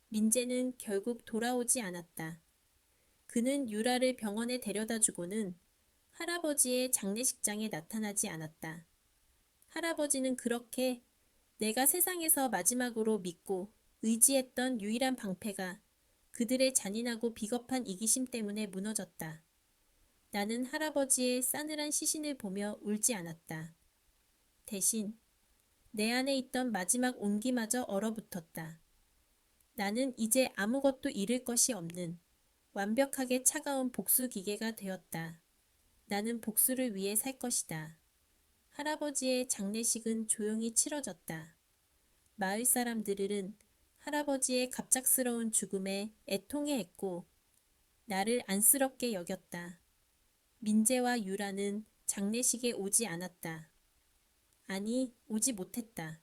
민재는 결국 돌아오지 않았다. 그는 유라를 병원에 데려다 주고는 할아버지의 장례식장에 나타나지 않았다. 할아버지는 그렇게 내가 세상에서 마지막으로 믿고 의지했던 유일한 방패가 그들의 잔인하고 비겁한 이기심 때문에 무너졌다. 나는 할아버지의 싸늘한 시신을 보며 울지 않았다. 대신 내 안에 있던 마지막 온기마저 얼어붙었다. 나는 이제 아무것도 잃을 것이 없는 완벽하게 차가운 복수 기계가 되었다. 나는 복수를 위해 살 것이다. 할아버지의 장례식은 조용히 치러졌다. 마을 사람들은 할아버지의 갑작스러운 죽음에 애통해했고 나를 안쓰럽게 여겼다. 민재와 유라는 장례식에 오지 않았다. 아니, 오지 못했다.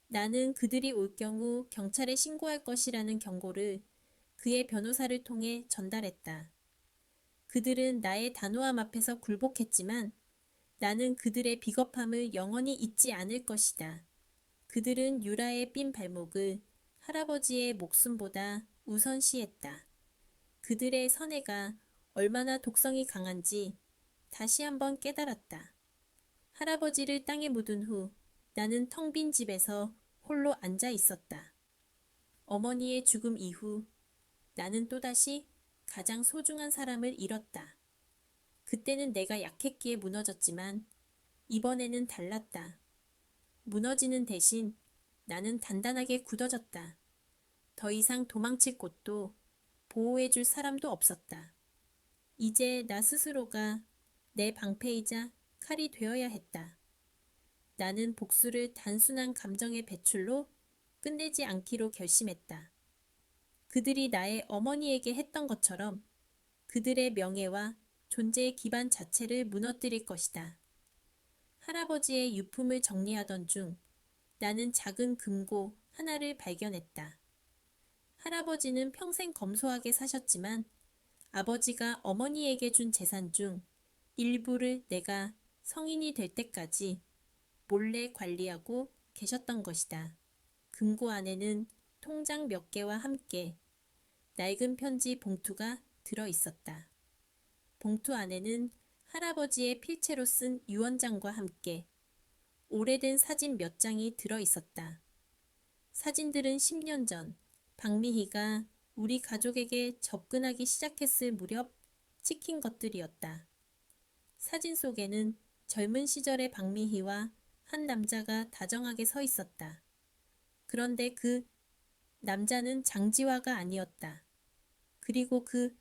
나는 그들이 올 경우 경찰에 신고할 것이라는 경고를 그의 변호사를 통해 전달했다. 그들은 나의 단호함 앞에서 굴복했지만 나는 그들의 비겁함을 영원히 잊지 않을 것이다. 그들은 유라의 삔 발목을 할아버지의 목숨보다 우선시했다. 그들의 선해가 얼마나 독성이 강한지 다시 한번 깨달았다. 할아버지를 땅에 묻은 후 나는 텅 빈 집에서 홀로 앉아 있었다. 어머니의 죽음 이후 나는 또다시 가장 소중한 사람을 잃었다. 그때는 내가 약했기에 무너졌지만 이번에는 달랐다. 무너지는 대신 나는 단단하게 굳어졌다. 더 이상 도망칠 곳도 보호해줄 사람도 없었다. 이제 나 스스로가 내 방패이자 칼이 되어야 했다. 나는 복수를 단순한 감정의 배출로 끝내지 않기로 결심했다. 그들이 나의 어머니에게 했던 것처럼 그들의 명예와 존재의 기반 자체를 무너뜨릴 것이다. 할아버지의 유품을 정리하던 중 나는 작은 금고 하나를 발견했다. 할아버지는 평생 검소하게 사셨지만 아버지가 어머니에게 준 재산 중 일부를 내가 성인이 될 때까지 몰래 관리하고 계셨던 것이다. 금고 안에는 통장 몇 개와 함께 낡은 편지 봉투가 들어 있었다. 봉투 안에는 할아버지의 필체로 쓴 유언장과 함께 오래된 사진 몇 장이 들어 있었다. 사진들은 10년 전 박미희가 우리 가족에게 접근하기 시작했을 무렵 찍힌 것들이었다. 사진 속에는 젊은 시절의 박미희와 한 남자가 다정하게 서 있었다. 그런데 그 남자는 장지화가 아니었다. 그리고 그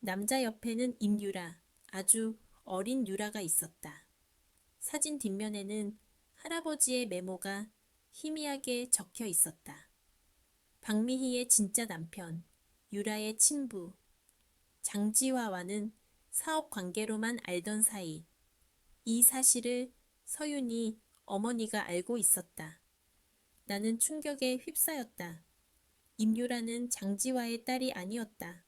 남자 옆에는 임유라, 아주 어린 유라가 있었다. 사진 뒷면에는 할아버지의 메모가 희미하게 적혀 있었다. 박미희의 진짜 남편, 유라의 친부, 장지화와는 사업 관계로만 알던 사이. 이 사실을 서윤이 어머니가 알고 있었다. 나는 충격에 휩싸였다. 임유라는 장지화의 딸이 아니었다.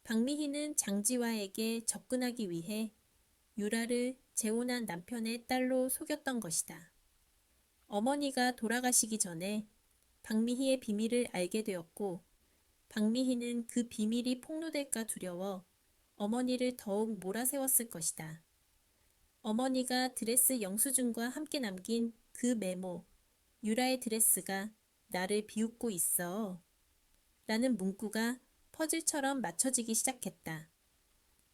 박미희는 장지화에게 접근하기 위해 유라를 재혼한 남편의 딸로 속였던 것이다. 어머니가 돌아가시기 전에 박미희의 비밀을 알게 되었고 박미희는 그 비밀이 폭로될까 두려워 어머니를 더욱 몰아세웠을 것이다. 어머니가 드레스 영수증과 함께 남긴 그 메모, 유라의 드레스가 나를 비웃고 있어. 라는 문구가 퍼즐처럼 맞춰지기 시작했다.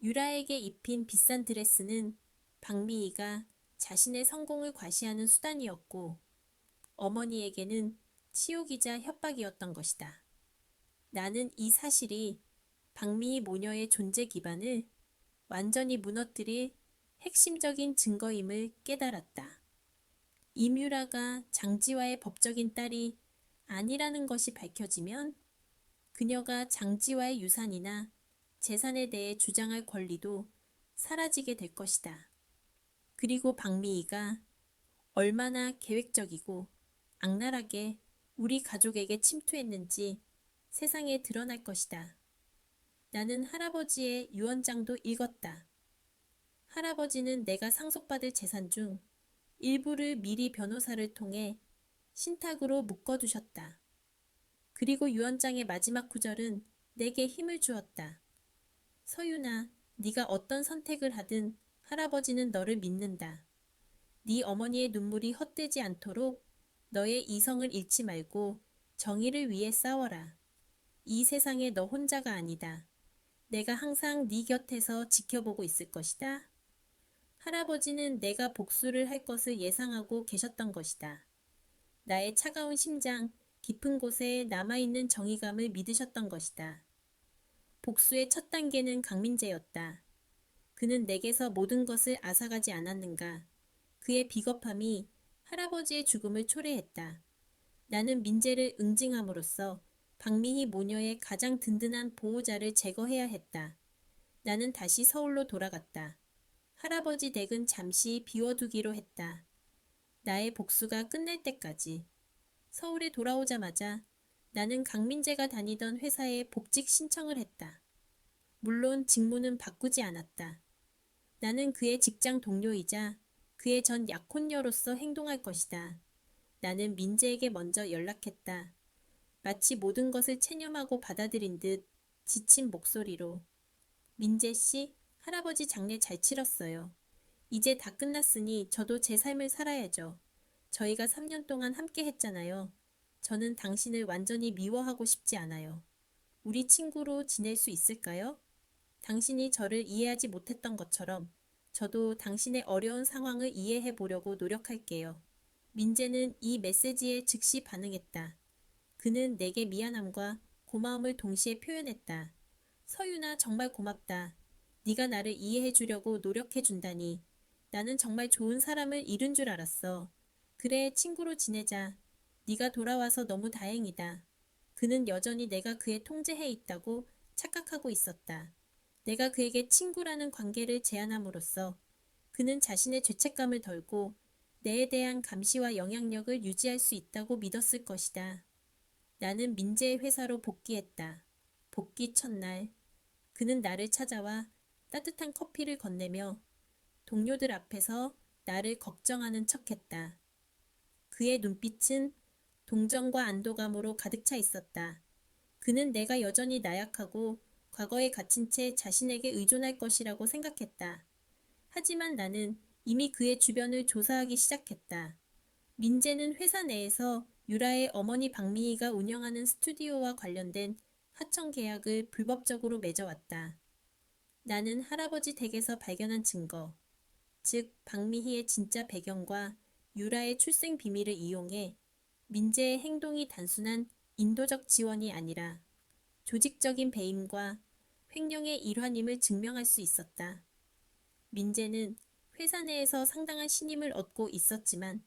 유라에게 입힌 비싼 드레스는 박미희가 자신의 성공을 과시하는 수단이었고 어머니에게는 치욕이자 협박이었던 것이다. 나는 이 사실이 박미희 모녀의 존재 기반을 완전히 무너뜨릴 핵심적인 증거임을 깨달았다. 임유라가 장지화의 법적인 딸이 아니라는 것이 밝혀지면 그녀가 장지화의 유산이나 재산에 대해 주장할 권리도 사라지게 될 것이다. 그리고 박미희가 얼마나 계획적이고 악랄하게 우리 가족에게 침투했는지 세상에 드러날 것이다. 나는 할아버지의 유언장도 읽었다. 할아버지는 내가 상속받을 재산 중 일부를 미리 변호사를 통해 신탁으로 묶어두셨다. 그리고 유언장의 마지막 구절은 내게 힘을 주었다. 서윤아, 네가 어떤 선택을 하든 할아버지는 너를 믿는다. 네 어머니의 눈물이 헛되지 않도록 너의 이성을 잃지 말고 정의를 위해 싸워라. 이 세상에 너 혼자가 아니다. 내가 항상 네 곁에서 지켜보고 있을 것이다. 할아버지는 내가 복수를 할 것을 예상하고 계셨던 것이다. 나의 차가운 심장, 깊은 곳에 남아있는 정의감을 믿으셨던 것이다. 복수의 첫 단계는 강민재였다. 그는 내게서 모든 것을 앗아가지 않았는가. 그의 비겁함이 할아버지의 죽음을 초래했다. 나는 민재를 응징함으로써 박미희 모녀의 가장 든든한 보호자를 제거해야 했다. 나는 다시 서울로 돌아갔다. 할아버지 댁은 잠시 비워두기로 했다. 나의 복수가 끝날 때까지. 서울에 돌아오자마자 나는 강민재가 다니던 회사에 복직 신청을 했다. 물론 직무는 바꾸지 않았다. 나는 그의 직장 동료이자 그의 전 약혼녀로서 행동할 것이다. 나는 민재에게 먼저 연락했다. 마치 모든 것을 체념하고 받아들인 듯 지친 목소리로. 민재 씨, 할아버지 장례 잘 치렀어요. 이제 다 끝났으니 저도 제 삶을 살아야죠. 저희가 3년 동안 함께 했잖아요. 저는 당신을 완전히 미워하고 싶지 않아요. 우리 친구로 지낼 수 있을까요? 당신이 저를 이해하지 못했던 것처럼 저도 당신의 어려운 상황을 이해해 보려고 노력할게요. 민재는 이 메시지에 즉시 반응했다. 그는 내게 미안함과 고마움을 동시에 표현했다. 서윤아, 정말 고맙다. 네가 나를 이해해 주려고 노력해 준다니. 나는 정말 좋은 사람을 잃은 줄 알았어. 그래, 친구로 지내자. 네가 돌아와서 너무 다행이다. 그는 여전히 내가 그의 통제해 있다고 착각하고 있었다. 내가 그에게 친구라는 관계를 제안함으로써 그는 자신의 죄책감을 덜고 내에 대한 감시와 영향력을 유지할 수 있다고 믿었을 것이다. 나는 민재의 회사로 복귀했다. 복귀 첫날, 그는 나를 찾아와 따뜻한 커피를 건네며 동료들 앞에서 나를 걱정하는 척했다. 그의 눈빛은 동정과 안도감으로 가득 차 있었다. 그는 내가 여전히 나약하고 과거에 갇힌 채 자신에게 의존할 것이라고 생각했다. 하지만 나는 이미 그의 주변을 조사하기 시작했다. 민재는 회사 내에서 유라의 어머니 박미희가 운영하는 스튜디오와 관련된 하청 계약을 불법적으로 맺어왔다. 나는 할아버지 댁에서 발견한 증거, 즉 박미희의 진짜 배경과 유라의 출생 비밀을 이용해 민재의 행동이 단순한 인도적 지원이 아니라 조직적인 배임과 횡령의 일환임을 증명할 수 있었다. 민재는 회사 내에서 상당한 신임을 얻고 있었지만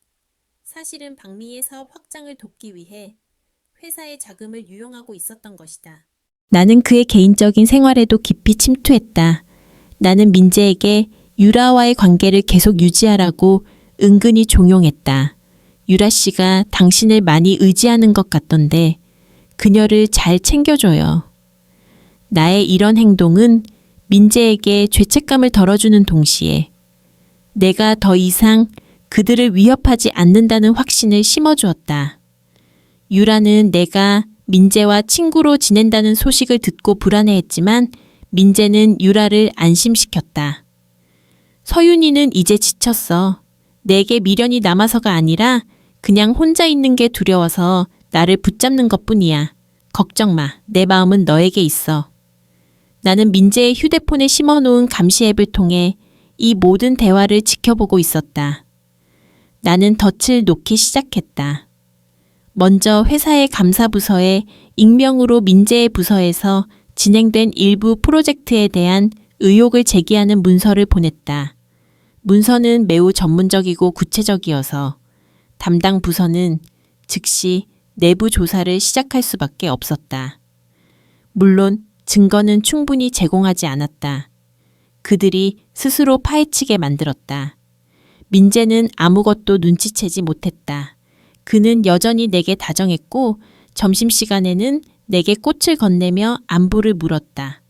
사실은 박미의 사업 확장을 돕기 위해 회사의 자금을 유용하고 있었던 것이다. 나는 그의 개인적인 생활에도 깊이 침투했다. 나는 민재에게 유라와의 관계를 계속 유지하라고 은근히 종용했다. 유라 씨가 당신을 많이 의지하는 것 같던데 그녀를 잘 챙겨줘요. 나의 이런 행동은 민재에게 죄책감을 덜어주는 동시에 내가 더 이상 그들을 위협하지 않는다는 확신을 심어주었다. 유라는 내가 민재와 친구로 지낸다는 소식을 듣고 불안해했지만 민재는 유라를 안심시켰다. 서윤이는 이제 지쳤어. 내게 미련이 남아서가 아니라 그냥 혼자 있는 게 두려워서 나를 붙잡는 것뿐이야. 걱정 마. 내 마음은 너에게 있어. 나는 민재의 휴대폰에 심어놓은 감시 앱을 통해 이 모든 대화를 지켜보고 있었다. 나는 덫을 놓기 시작했다. 먼저 회사의 감사부서에 익명으로 민재의 부서에서 진행된 일부 프로젝트에 대한 의혹을 제기하는 문서를 보냈다. 문서는 매우 전문적이고 구체적이어서 담당 부서는 즉시 내부 조사를 시작할 수밖에 없었다. 물론 증거는 충분히 제공하지 않았다. 그들이 스스로 파헤치게 만들었다. 민재는 아무것도 눈치채지 못했다. 그는 여전히 내게 다정했고 점심시간에는 내게 꽃을 건네며 안부를 물었다.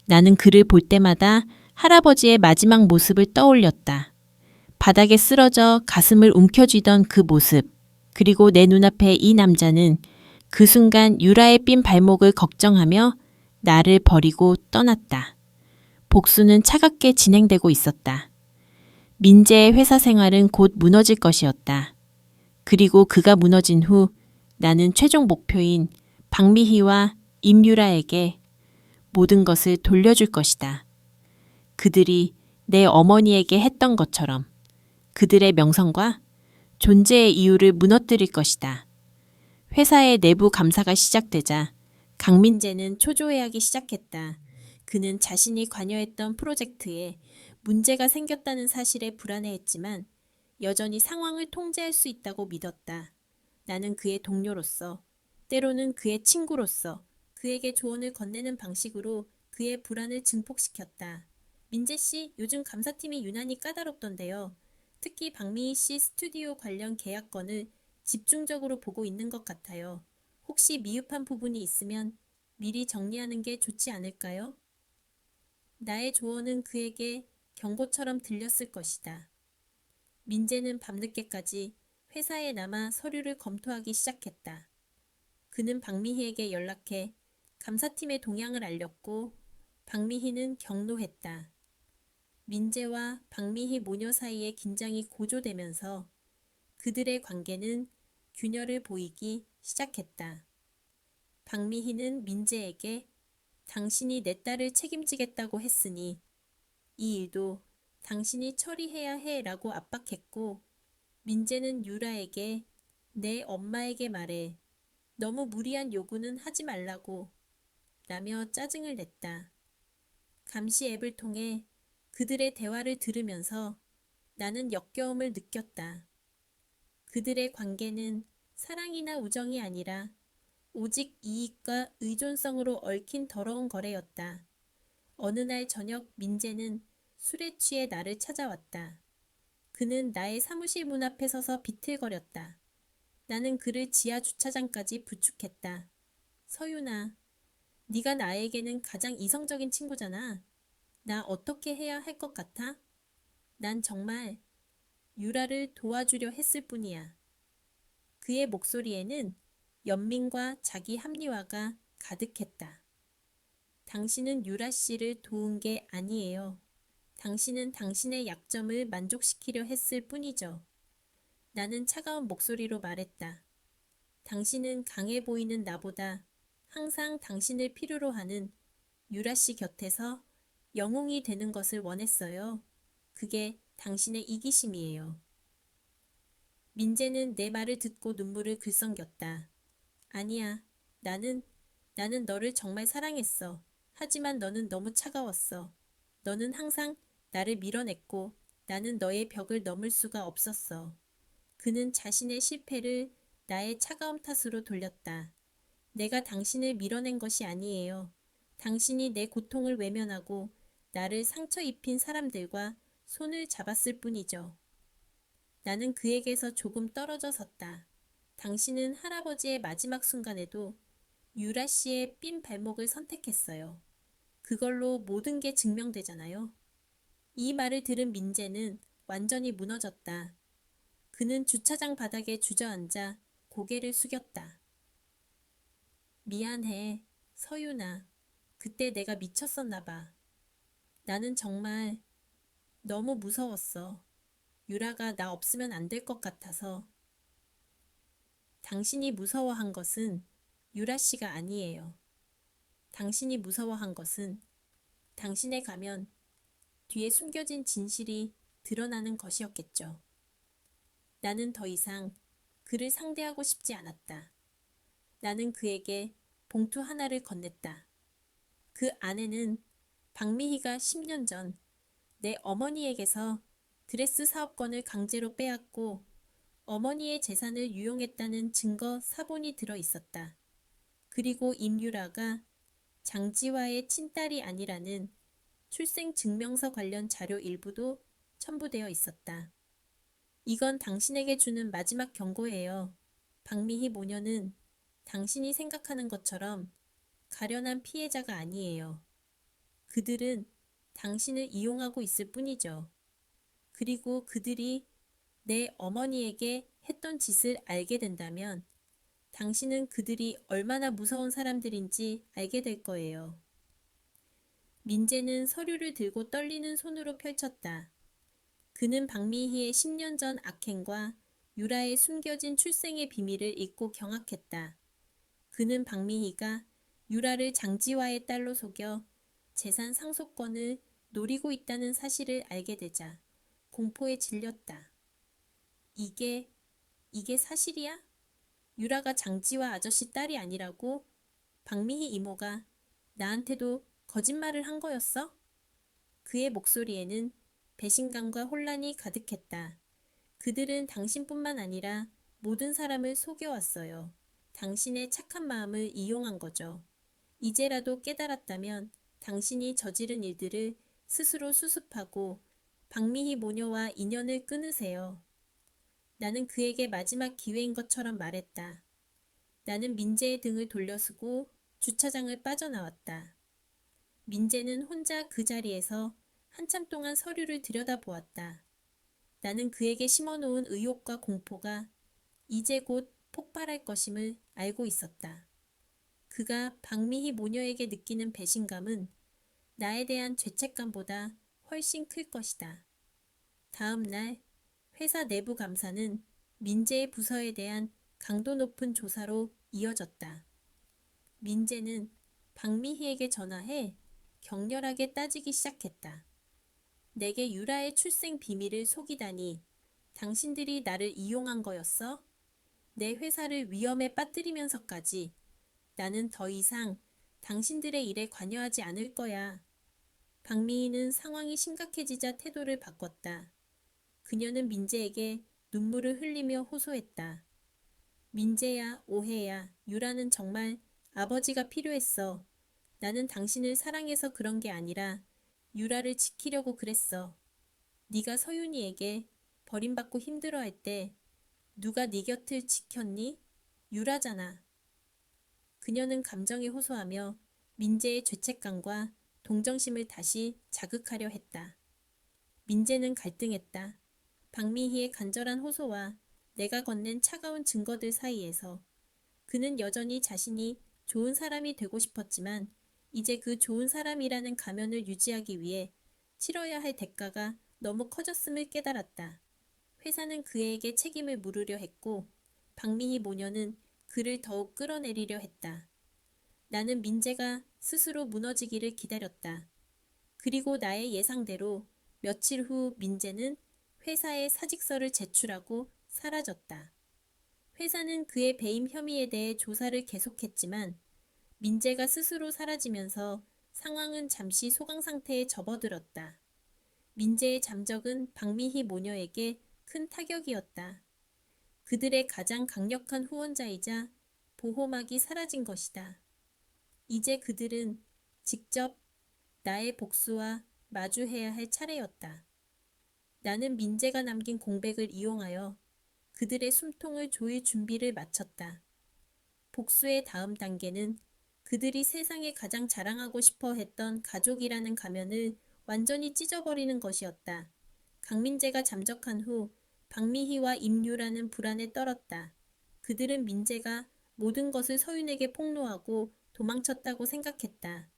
나는 그를 볼 때마다 할아버지의 마지막 모습을 떠올렸다. 바닥에 쓰러져 가슴을 움켜쥐던 그 모습, 그리고 내 눈앞에 이 남자는 그 순간 유라의 삔 발목을 걱정하며 나를 버리고 떠났다. 복수는 차갑게 진행되고 있었다. 민재의 회사 생활은 곧 무너질 것이었다. 그리고 그가 무너진 후 나는 최종 목표인 박미희와 임유라에게 모든 것을 돌려줄 것이다. 그들이 내 어머니에게 했던 것처럼 그들의 명성과 존재의 이유를 무너뜨릴 것이다. 회사의 내부 감사가 시작되자 강민재는 초조해하기 시작했다. 그는 자신이 관여했던 프로젝트에 문제가 생겼다는 사실에 불안해했지만 여전히 상황을 통제할 수 있다고 믿었다. 나는 그의 동료로서, 때로는 그의 친구로서 그에게 조언을 건네는 방식으로 그의 불안을 증폭시켰다. 민재 씨, 요즘 감사팀이 유난히 까다롭던데요. 특히 박미희 씨 스튜디오 관련 계약건을 집중적으로 보고 있는 것 같아요. 혹시 미흡한 부분이 있으면 미리 정리하는 게 좋지 않을까요? 나의 조언은 그에게 경고처럼 들렸을 것이다. 민재는 밤늦게까지 회사에 남아 서류를 검토하기 시작했다. 그는 박미희에게 연락해 감사팀의 동향을 알렸고 박미희는 격노했다. 민재와 박미희 모녀 사이의 긴장이 고조되면서 그들의 관계는 균열을 보이기 시작했다. 박미희는 민재에게 당신이 내 딸을 책임지겠다고 했으니 이 일도 당신이 처리해야 해 라고 압박했고 민재는 유라에게 내 엄마에게 말해 너무 무리한 요구는 하지 말라고 라며 짜증을 냈다. 감시 앱을 통해 그들의 대화를 들으면서 나는 역겨움을 느꼈다. 그들의 관계는 사랑이나 우정이 아니라 오직 이익과 의존성으로 얽힌 더러운 거래였다. 어느 날 저녁 민재는 술에 취해 나를 찾아왔다. 그는 나의 사무실 문 앞에 서서 비틀거렸다. 나는 그를 지하 주차장까지 부축했다. 서윤아, 네가 나에게는 가장 이성적인 친구잖아. 나 어떻게 해야 할 것 같아? 난 정말 유라를 도와주려 했을 뿐이야. 그의 목소리에는 연민과 자기 합리화가 가득했다. 당신은 유라 씨를 도운 게 아니에요. 당신은 당신의 약점을 만족시키려 했을 뿐이죠. 나는 차가운 목소리로 말했다. 당신은 강해 보이는 나보다 항상 당신을 필요로 하는 유라 씨 곁에서 영웅이 되는 것을 원했어요. 그게 당신의 이기심이에요. 민재는 내 말을 듣고 눈물을 글썽겼다. 아니야. 나는 너를 정말 사랑했어. 하지만 너는 너무 차가웠어. 너는 항상 나를 밀어냈고 나는 너의 벽을 넘을 수가 없었어. 그는 자신의 실패를 나의 차가움 탓으로 돌렸다. 내가 당신을 밀어낸 것이 아니에요. 당신이 내 고통을 외면하고 나를 상처 입힌 사람들과 손을 잡았을 뿐이죠. 나는 그에게서 조금 떨어져 섰다. 당신은 할아버지의 마지막 순간에도 유라 씨의 삔 발목을 선택했어요. 그걸로 모든 게 증명되잖아요. 이 말을 들은 민재는 완전히 무너졌다. 그는 주차장 바닥에 주저앉아 고개를 숙였다. 미안해, 서윤아. 그때 내가 미쳤었나 봐. 나는 정말 너무 무서웠어. 유라가 나 없으면 안 될 것 같아서. 당신이 무서워한 것은 유라 씨가 아니에요. 당신이 무서워한 것은 당신의 가면 뒤에 숨겨진 진실이 드러나는 것이었겠죠. 나는 더 이상 그를 상대하고 싶지 않았다. 나는 그에게 봉투 하나를 건넸다. 그 안에는 박미희가 10년 전 내 어머니에게서 드레스 사업권을 강제로 빼앗고 어머니의 재산을 유용했다는 증거 사본이 들어 있었다. 그리고 임유라가 장지화의 친딸이 아니라는 출생증명서 관련 자료 일부도 첨부되어 있었다. 이건 당신에게 주는 마지막 경고예요. 박미희 모녀는 당신이 생각하는 것처럼 가련한 피해자가 아니에요. 그들은 당신을 이용하고 있을 뿐이죠. 그리고 그들이 내 어머니에게 했던 짓을 알게 된다면 당신은 그들이 얼마나 무서운 사람들인지 알게 될 거예요. 민재는 서류를 들고 떨리는 손으로 펼쳤다. 그는 박미희의 10년 전 악행과 유라의 숨겨진 출생의 비밀을 잊고 경악했다. 그는 박미희가 유라를 장지화의 딸로 속여 재산 상속권을 노리고 있다는 사실을 알게 되자 공포에 질렸다. 이게 사실이야? 유라가 장지화 아저씨 딸이 아니라고? 박미희 이모가 나한테도 거짓말을 한 거였어? 그의 목소리에는 배신감과 혼란이 가득했다. 그들은 당신뿐만 아니라 모든 사람을 속여왔어요. 당신의 착한 마음을 이용한 거죠. 이제라도 깨달았다면 당신이 저지른 일들을 스스로 수습하고 박미희 모녀와 인연을 끊으세요. 나는 그에게 마지막 기회인 것처럼 말했다. 나는 민재의 등을 돌려쓰고 주차장을 빠져나왔다. 민재는 혼자 그 자리에서 한참 동안 서류를 들여다보았다. 나는 그에게 심어놓은 의욕과 공포가 이제 곧 폭발할 것임을 알고 있었다. 그가 박미희 모녀에게 느끼는 배신감은 나에 대한 죄책감보다 훨씬 클 것이다. 다음 날 회사 내부 감사는 민재의 부서에 대한 강도 높은 조사로 이어졌다. 민재는 박미희에게 전화해 격렬하게 따지기 시작했다. 내게 유라의 출생 비밀을 속이다니 당신들이 나를 이용한 거였어? 내 회사를 위험에 빠뜨리면서까지 나는 더 이상 당신들의 일에 관여하지 않을 거야. 박미희는 상황이 심각해지자 태도를 바꿨다. 그녀는 민재에게 눈물을 흘리며 호소했다. 민재야, 오해야, 유라는 정말 아버지가 필요했어. 나는 당신을 사랑해서 그런 게 아니라 유라를 지키려고 그랬어. 네가 서윤이에게 버림받고 힘들어할 때 누가 네 곁을 지켰니? 유라잖아. 그녀는 감정에 호소하며 민재의 죄책감과 동정심을 다시 자극하려 했다. 민재는 갈등했다. 박미희의 간절한 호소와 내가 건넨 차가운 증거들 사이에서 그는 여전히 자신이 좋은 사람이 되고 싶었지만 이제 그 좋은 사람이라는 가면을 유지하기 위해 치러야 할 대가가 너무 커졌음을 깨달았다. 회사는 그에게 책임을 물으려 했고 박미희 모녀는 그를 더욱 끌어내리려 했다. 나는 민재가 스스로 무너지기를 기다렸다. 그리고 나의 예상대로 며칠 후 민재는 회사에 사직서를 제출하고 사라졌다. 회사는 그의 배임 혐의에 대해 조사를 계속했지만 민재가 스스로 사라지면서 상황은 잠시 소강 상태에 접어들었다. 민재의 잠적은 박미희 모녀에게 큰 타격이었다. 그들의 가장 강력한 후원자이자 보호막이 사라진 것이다. 이제 그들은 직접 나의 복수와 마주해야 할 차례였다. 나는 민재가 남긴 공백을 이용하여 그들의 숨통을 조일 준비를 마쳤다. 복수의 다음 단계는 그들이 세상에 가장 자랑하고 싶어 했던 가족이라는 가면을 완전히 찢어버리는 것이었다. 강민재가 잠적한 후 박미희와 임유라는 불안에 떨었다. 그들은 민재가 모든 것을 서윤에게 폭로하고 도망쳤다고 생각했다.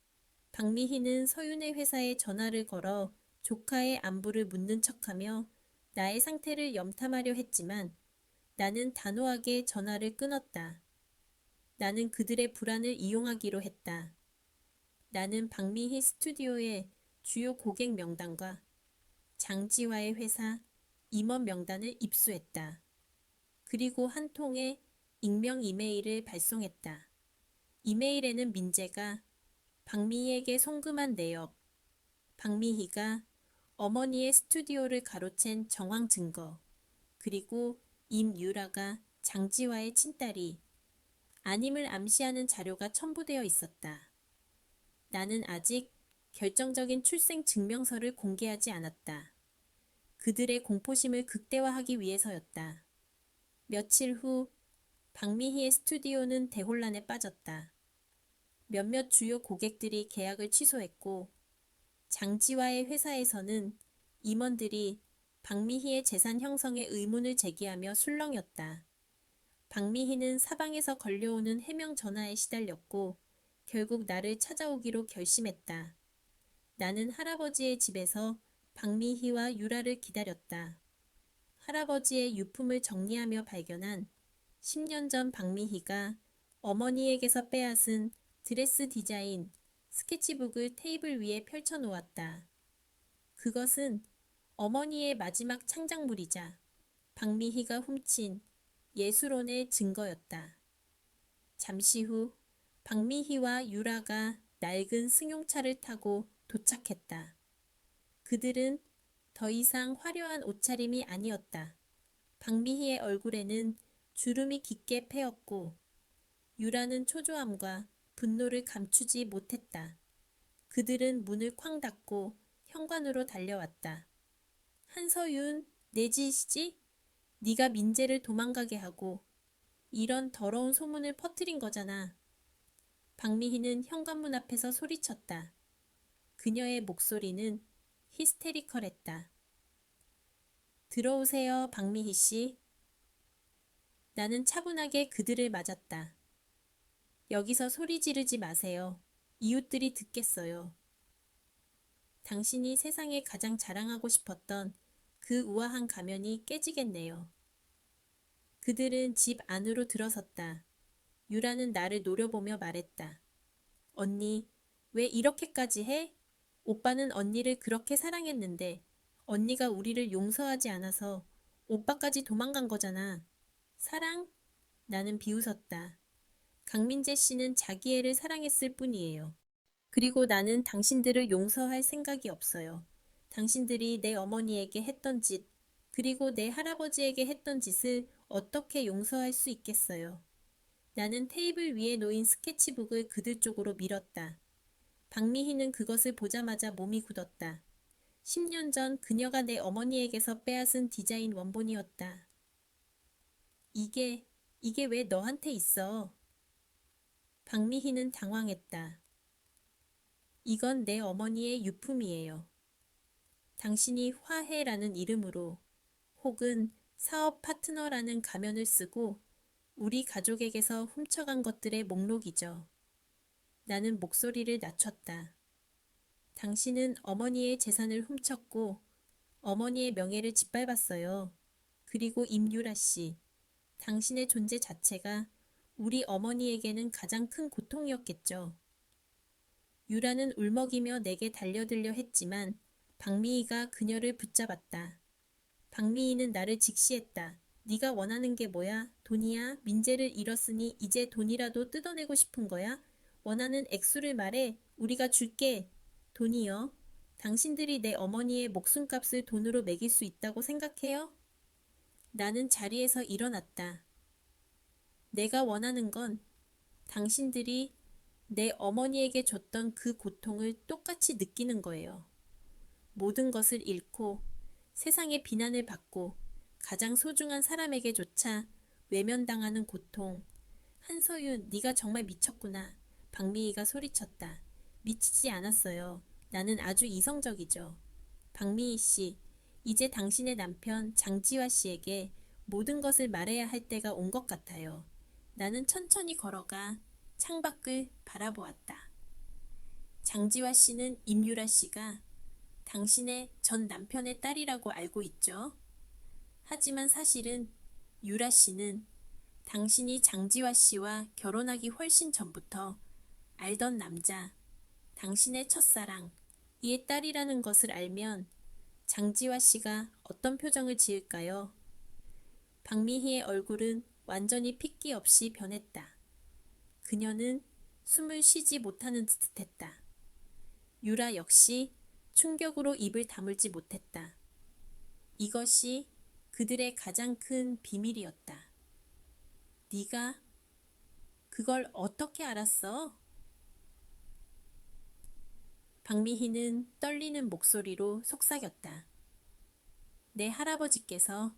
박미희는 서윤의 회사에 전화를 걸어 조카의 안부를 묻는 척하며 나의 상태를 염탐하려 했지만 나는 단호하게 전화를 끊었다. 나는 그들의 불안을 이용하기로 했다. 나는 박미희 스튜디오의 주요 고객 명단과 장지화의 회사 임원 명단을 입수했다. 그리고 한 통의 익명 이메일을 발송했다. 이메일에는 민재가 박미희에게 송금한 내역, 박미희가 어머니의 스튜디오를 가로챈 정황 증거, 그리고 임유라가 장지화의 친딸이 아님을 암시하는 자료가 첨부되어 있었다. 나는 아직 결정적인 출생 증명서를 공개하지 않았다. 그들의 공포심을 극대화하기 위해서였다. 며칠 후 박미희의 스튜디오는 대혼란에 빠졌다. 몇몇 주요 고객들이 계약을 취소했고 장지와의 회사에서는 임원들이 박미희의 재산 형성에 의문을 제기하며 술렁였다. 박미희는 사방에서 걸려오는 해명 전화에 시달렸고 결국 나를 찾아오기로 결심했다. 나는 할아버지의 집에서 박미희와 유라를 기다렸다. 할아버지의 유품을 정리하며 발견한 10년 전 박미희가 어머니에게서 빼앗은 드레스 디자인 스케치북을 테이블 위에 펼쳐놓았다. 그것은 어머니의 마지막 창작물이자 박미희가 훔친 예술원의 증거였다. 잠시 후 박미희와 유라가 낡은 승용차를 타고 도착했다. 그들은 더 이상 화려한 옷차림이 아니었다. 박미희의 얼굴에는 주름이 깊게 패였고 유라는 초조함과 분노를 감추지 못했다. 그들은 문을 쾅 닫고 현관으로 달려왔다. 한서윤, 내 짓이지? 네가 민재를 도망가게 하고 이런 더러운 소문을 퍼뜨린 거잖아. 박미희는 현관문 앞에서 소리쳤다. 그녀의 목소리는 히스테리컬했다. 들어오세요, 박미희 씨. 나는 차분하게 그들을 맞았다. 여기서 소리 지르지 마세요. 이웃들이 듣겠어요. 당신이 세상에 가장 자랑하고 싶었던 그 우아한 가면이 깨지겠네요. 그들은 집 안으로 들어섰다. 유라는 나를 노려보며 말했다. 언니, 왜 이렇게까지 해? 오빠는 언니를 그렇게 사랑했는데 언니가 우리를 용서하지 않아서 오빠까지 도망간 거잖아. 사랑? 나는 비웃었다. 강민재 씨는 자기 애를 사랑했을 뿐이에요. 그리고 나는 당신들을 용서할 생각이 없어요. 당신들이 내 어머니에게 했던 짓, 그리고 내 할아버지에게 했던 짓을 어떻게 용서할 수 있겠어요. 나는 테이블 위에 놓인 스케치북을 그들 쪽으로 밀었다. 박미희는 그것을 보자마자 몸이 굳었다. 10년 전 그녀가 내 어머니에게서 빼앗은 디자인 원본이었다. 이게 왜 너한테 있어? 박미희는 당황했다. 이건 내 어머니의 유품이에요. 당신이 화해라는 이름으로 혹은 사업 파트너라는 가면을 쓰고 우리 가족에게서 훔쳐간 것들의 목록이죠. 나는 목소리를 낮췄다. 당신은 어머니의 재산을 훔쳤고 어머니의 명예를 짓밟았어요. 그리고 임유라 씨, 당신의 존재 자체가 우리 어머니에게는 가장 큰 고통이었겠죠. 유라는 울먹이며 내게 달려들려 했지만 박미희가 그녀를 붙잡았다. 박미희는 나를 직시했다. 네가 원하는 게 뭐야? 돈이야? 민재를 잃었으니 이제 돈이라도 뜯어내고 싶은 거야? 원하는 액수를 말해. 우리가 줄게. 돈이요? 당신들이 내 어머니의 목숨값을 돈으로 매길 수 있다고 생각해요? 나는 자리에서 일어났다. 내가 원하는 건 당신들이 내 어머니에게 줬던 그 고통을 똑같이 느끼는 거예요. 모든 것을 잃고 세상의 비난을 받고 가장 소중한 사람에게조차 외면당하는 고통. 한서윤, 네가 정말 미쳤구나. 박미희가 소리쳤다. 미치지 않았어요. 나는 아주 이성적이죠. 박미희 씨, 이제 당신의 남편 장지화 씨에게 모든 것을 말해야 할 때가 온 것 같아요. 나는 천천히 걸어가 창밖을 바라보았다. 장지화 씨는 임유라 씨가 당신의 전 남편의 딸이라고 알고 있죠. 하지만 사실은 유라 씨는 당신이 장지화 씨와 결혼하기 훨씬 전부터 알던 남자, 당신의 첫사랑, 이의 딸이라는 것을 알면 장지화 씨가 어떤 표정을 지을까요? 박미희의 얼굴은 완전히 핏기 없이 변했다. 그녀는 숨을 쉬지 못하는 듯했다. 유라 역시 충격으로 입을 다물지 못했다. 이것이 그들의 가장 큰 비밀이었다. 네가 그걸 어떻게 알았어? 박미희는 떨리는 목소리로 속삭였다. 내 할아버지께서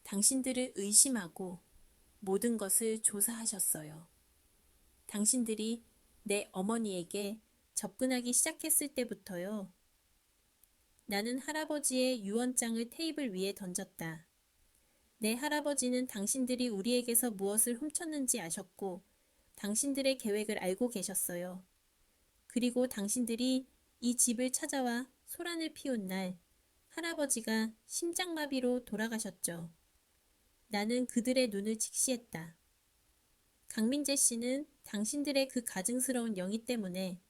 당신들을 의심하고 모든 것을 조사하셨어요. 당신들이 내 어머니에게 접근하기 시작했을 때부터요. 나는 할아버지의 유언장을 테이블 위에 던졌다. 내 할아버지는 당신들이 우리에게서 무엇을 훔쳤는지 아셨고 당신들의 계획을 알고 계셨어요. 그리고 당신들이 이 집을 찾아와 소란을 피운 날 할아버지가 심장마비로 돌아가셨죠. 나는 그들의 눈을 직시했다. 강민재 씨는 당신들의 그 가증스러운 영이 때문에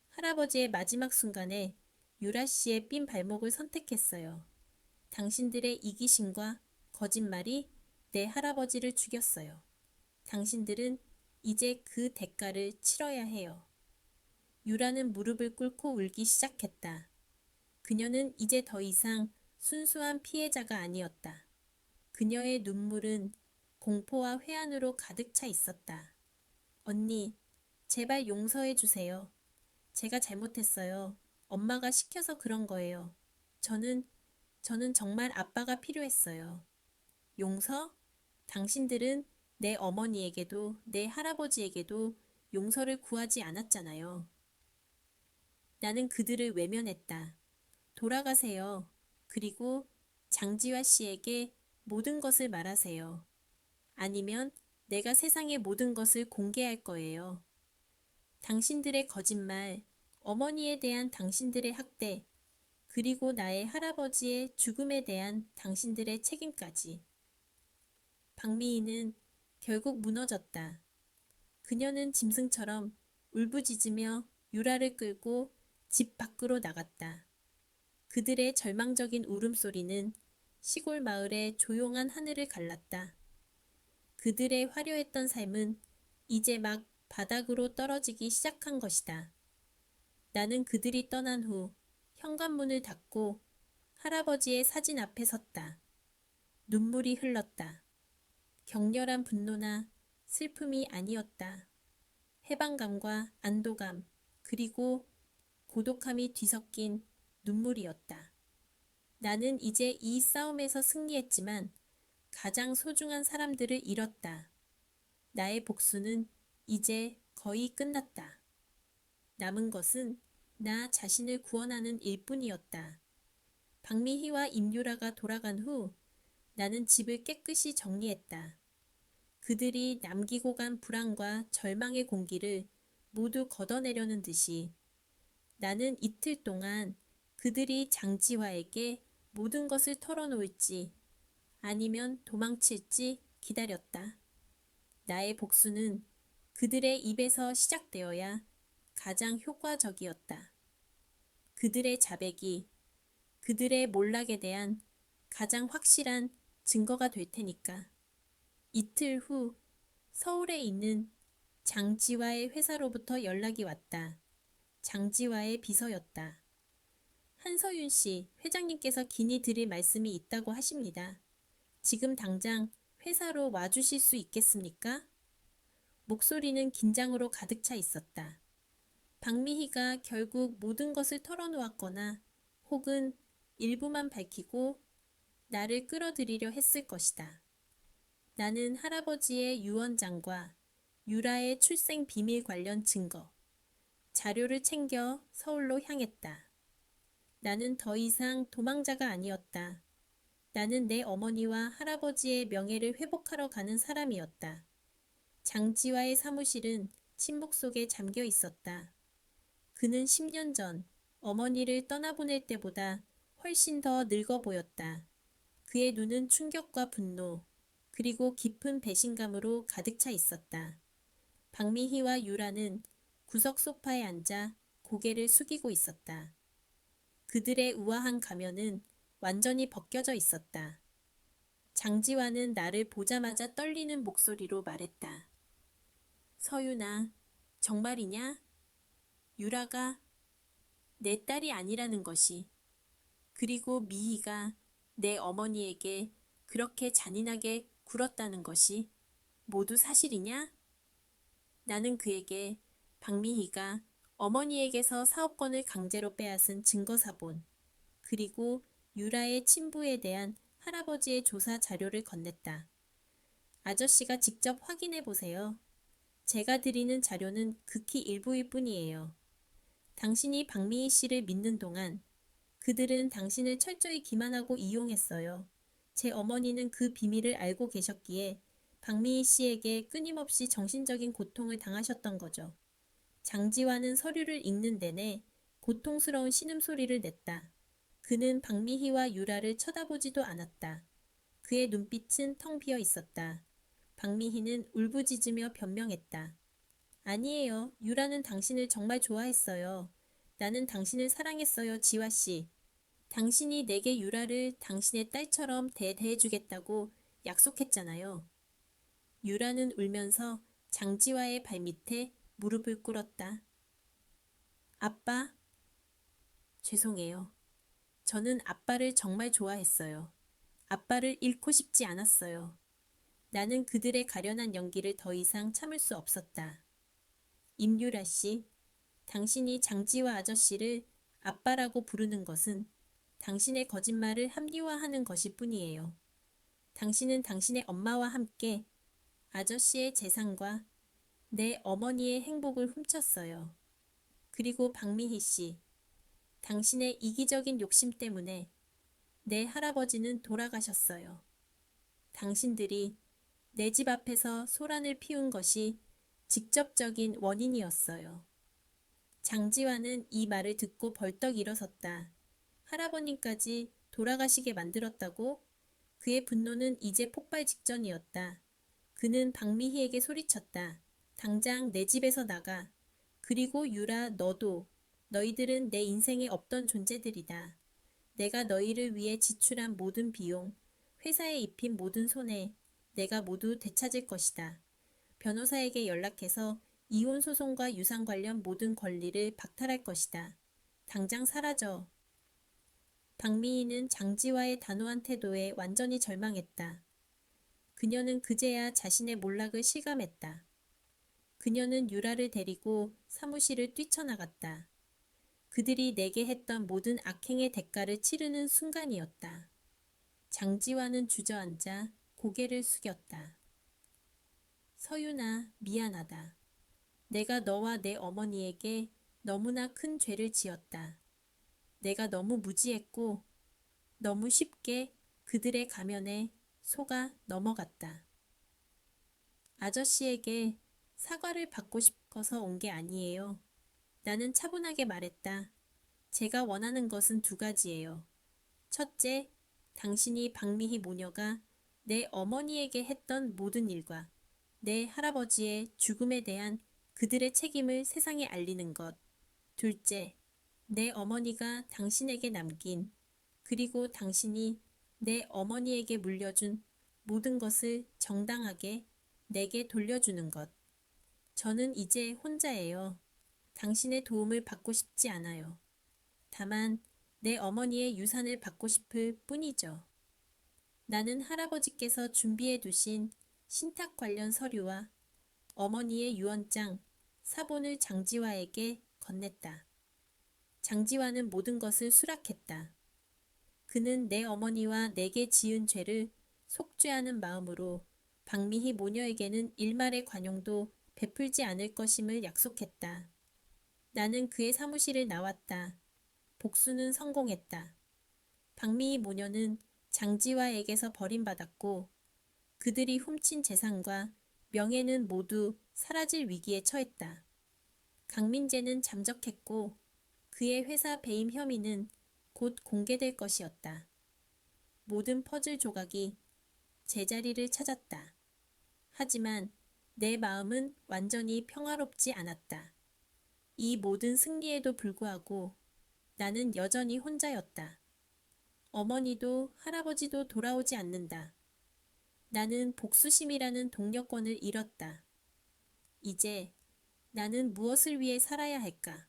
할아버지의 마지막 순간에 유라 씨의 삔 발목을 선택했어요. 당신들의 이기심과 거짓말이 내 할아버지를 죽였어요. 당신들은 이제 그 대가를 치러야 해요. 유라는 무릎을 꿇고 울기 시작했다. 그녀는 이제 더 이상 순수한 피해자가 아니었다. 그녀의 눈물은 공포와 회한으로 가득 차 있었다. 언니, 제발 용서해 주세요. 제가 잘못했어요. 엄마가 시켜서 그런 거예요. 저는 정말 아빠가 필요했어요. 용서? 당신들은 내 어머니에게도 내 할아버지에게도 용서를 구하지 않았잖아요. 나는 그들을 외면했다. 돌아가세요. 그리고 장지화 씨에게 모든 것을 말하세요. 아니면 내가 세상의 모든 것을 공개할 거예요. 당신들의 거짓말, 어머니에 대한 당신들의 학대, 그리고 나의 할아버지의 죽음에 대한 당신들의 책임까지. 박미희는 결국 무너졌다. 그녀는 짐승처럼 울부짖으며 유라를 끌고 집 밖으로 나갔다. 그들의 절망적인 울음소리는 시골 마을의 조용한 하늘을 갈랐다. 그들의 화려했던 삶은 이제 막 바닥으로 떨어지기 시작한 것이다. 나는 그들이 떠난 후 현관문을 닫고 할아버지의 사진 앞에 섰다. 눈물이 흘렀다. 격렬한 분노나 슬픔이 아니었다. 해방감과 안도감, 그리고 고독함이 뒤섞인 눈물이었다. 나는 이제 이 싸움에서 승리했지만 가장 소중한 사람들을 잃었다. 나의 복수는 이제 거의 끝났다. 남은 것은 나 자신을 구원하는 일뿐이었다. 박미희와 임유라가 돌아간 후 나는 집을 깨끗이 정리했다. 그들이 남기고 간 불안과 절망의 공기를 모두 걷어내려는 듯이 나는 이틀 동안 그들이 장지화에게 모든 것을 털어놓을지 아니면 도망칠지 기다렸다. 나의 복수는 그들의 입에서 시작되어야 가장 효과적이었다. 그들의 자백이 그들의 몰락에 대한 가장 확실한 증거가 될 테니까. 이틀 후 서울에 있는 장지화의 회사로부터 연락이 왔다. 장지화의 비서였다. 한서윤 씨, 회장님께서 긴히 드릴 말씀이 있다고 하십니다. 지금 당장 회사로 와주실 수 있겠습니까? 목소리는 긴장으로 가득 차 있었다. 박미희가 결국 모든 것을 털어놓았거나 혹은 일부만 밝히고 나를 끌어들이려 했을 것이다. 나는 할아버지의 유언장과 유라의 출생 비밀 관련 증거, 자료를 챙겨 서울로 향했다. 나는 더 이상 도망자가 아니었다. 나는 내 어머니와 할아버지의 명예를 회복하러 가는 사람이었다. 장지화의 사무실은 침묵 속에 잠겨 있었다. 그는 10년 전 어머니를 떠나보낼 때보다 훨씬 더 늙어 보였다. 그의 눈은 충격과 분노, 그리고 깊은 배신감으로 가득 차 있었다. 박미희와 유라는 구석 소파에 앉아 고개를 숙이고 있었다. 그들의 우아한 가면은 완전히 벗겨져 있었다. 장지화는 나를 보자마자 떨리는 목소리로 말했다. 서윤아, 정말이냐? 유라가 내 딸이 아니라는 것이, 그리고 미희가 내 어머니에게 그렇게 잔인하게 굴었다는 것이 모두 사실이냐? 나는 그에게 박미희가 어머니에게서 사업권을 강제로 빼앗은 증거사본, 그리고 유라의 친부에 대한 할아버지의 조사 자료를 건넸다. 아저씨가 직접 확인해 보세요. 제가 드리는 자료는 극히 일부일 뿐이에요. 당신이 박미희 씨를 믿는 동안 그들은 당신을 철저히 기만하고 이용했어요. 제 어머니는 그 비밀을 알고 계셨기에 박미희 씨에게 끊임없이 정신적인 고통을 당하셨던 거죠. 장지화는 서류를 읽는 내내 고통스러운 신음소리를 냈다. 그는 박미희와 유라를 쳐다보지도 않았다. 그의 눈빛은 텅 비어 있었다. 박미희는 울부짖으며 변명했다. 아니에요. 유라는 당신을 정말 좋아했어요. 나는 당신을 사랑했어요, 지화 씨. 당신이 내게 유라를 당신의 딸처럼 대해주겠다고 약속했잖아요. 유라는 울면서 장지화의 발밑에 무릎을 꿇었다. 아빠, 죄송해요. 저는 아빠를 정말 좋아했어요. 아빠를 잃고 싶지 않았어요. 나는 그들의 가련한 연기를 더 이상 참을 수 없었다. 임유라 씨, 당신이 장지화 아저씨를 아빠라고 부르는 것은 당신의 거짓말을 합리화하는 것일 뿐이에요. 당신은 당신의 엄마와 함께 아저씨의 재산과 내 어머니의 행복을 훔쳤어요. 그리고 박미희 씨, 당신의 이기적인 욕심 때문에 내 할아버지는 돌아가셨어요. 당신들이 내 집 앞에서 소란을 피운 것이 직접적인 원인이었어요. 장지화는 이 말을 듣고 벌떡 일어섰다. 할아버님까지 돌아가시게 만들었다고? 그의 분노는 이제 폭발 직전이었다. 그는 박미희에게 소리쳤다. 당장 내 집에서 나가. 그리고 유라, 너도. 너희들은 내 인생에 없던 존재들이다. 내가 너희를 위해 지출한 모든 비용, 회사에 입힌 모든 손해, 내가 모두 되찾을 것이다. 변호사에게 연락해서 이혼 소송과 유산 관련 모든 권리를 박탈할 것이다. 당장 사라져. 박미희는 장지화의 단호한 태도에 완전히 절망했다. 그녀는 그제야 자신의 몰락을 실감했다. 그녀는 유라를 데리고 사무실을 뛰쳐나갔다. 그들이 내게 했던 모든 악행의 대가를 치르는 순간이었다. 장지화는 주저앉아 고개를 숙였다. 서윤아, 미안하다. 내가 너와 내 어머니에게 너무나 큰 죄를 지었다. 내가 너무 무지했고 너무 쉽게 그들의 가면에 속아 넘어갔다. 아저씨에게 사과를 받고 싶어서 온 게 아니에요. 나는 차분하게 말했다. 제가 원하는 것은 두 가지예요. 첫째, 당신이 박미희 모녀가 내 어머니에게 했던 모든 일과 내 할아버지의 죽음에 대한 그들의 책임을 세상에 알리는 것. 둘째, 내 어머니가 당신에게 남긴 그리고 당신이 내 어머니에게 물려준 모든 것을 정당하게 내게 돌려주는 것. 저는 이제 혼자예요. 당신의 도움을 받고 싶지 않아요. 다만 내 어머니의 유산을 받고 싶을 뿐이죠. 나는 할아버지께서 준비해 두신 신탁 관련 서류와 어머니의 유언장, 사본을 장지화에게 건넸다. 장지화는 모든 것을 수락했다. 그는 내 어머니와 내게 지은 죄를 속죄하는 마음으로 박미희 모녀에게는 일말의 관용도 베풀지 않을 것임을 약속했다. 나는 그의 사무실을 나왔다. 복수는 성공했다. 박미희 모녀는 장지화에게서 버림받았고 그들이 훔친 재산과 명예는 모두 사라질 위기에 처했다. 강민재는 잠적했고 그의 회사 배임 혐의는 곧 공개될 것이었다. 모든 퍼즐 조각이 제자리를 찾았다. 하지만 내 마음은 완전히 평화롭지 않았다. 이 모든 승리에도 불구하고 나는 여전히 혼자였다. 어머니도 할아버지도 돌아오지 않는다. 나는 복수심이라는 동력권을 잃었다. 이제 나는 무엇을 위해 살아야 할까?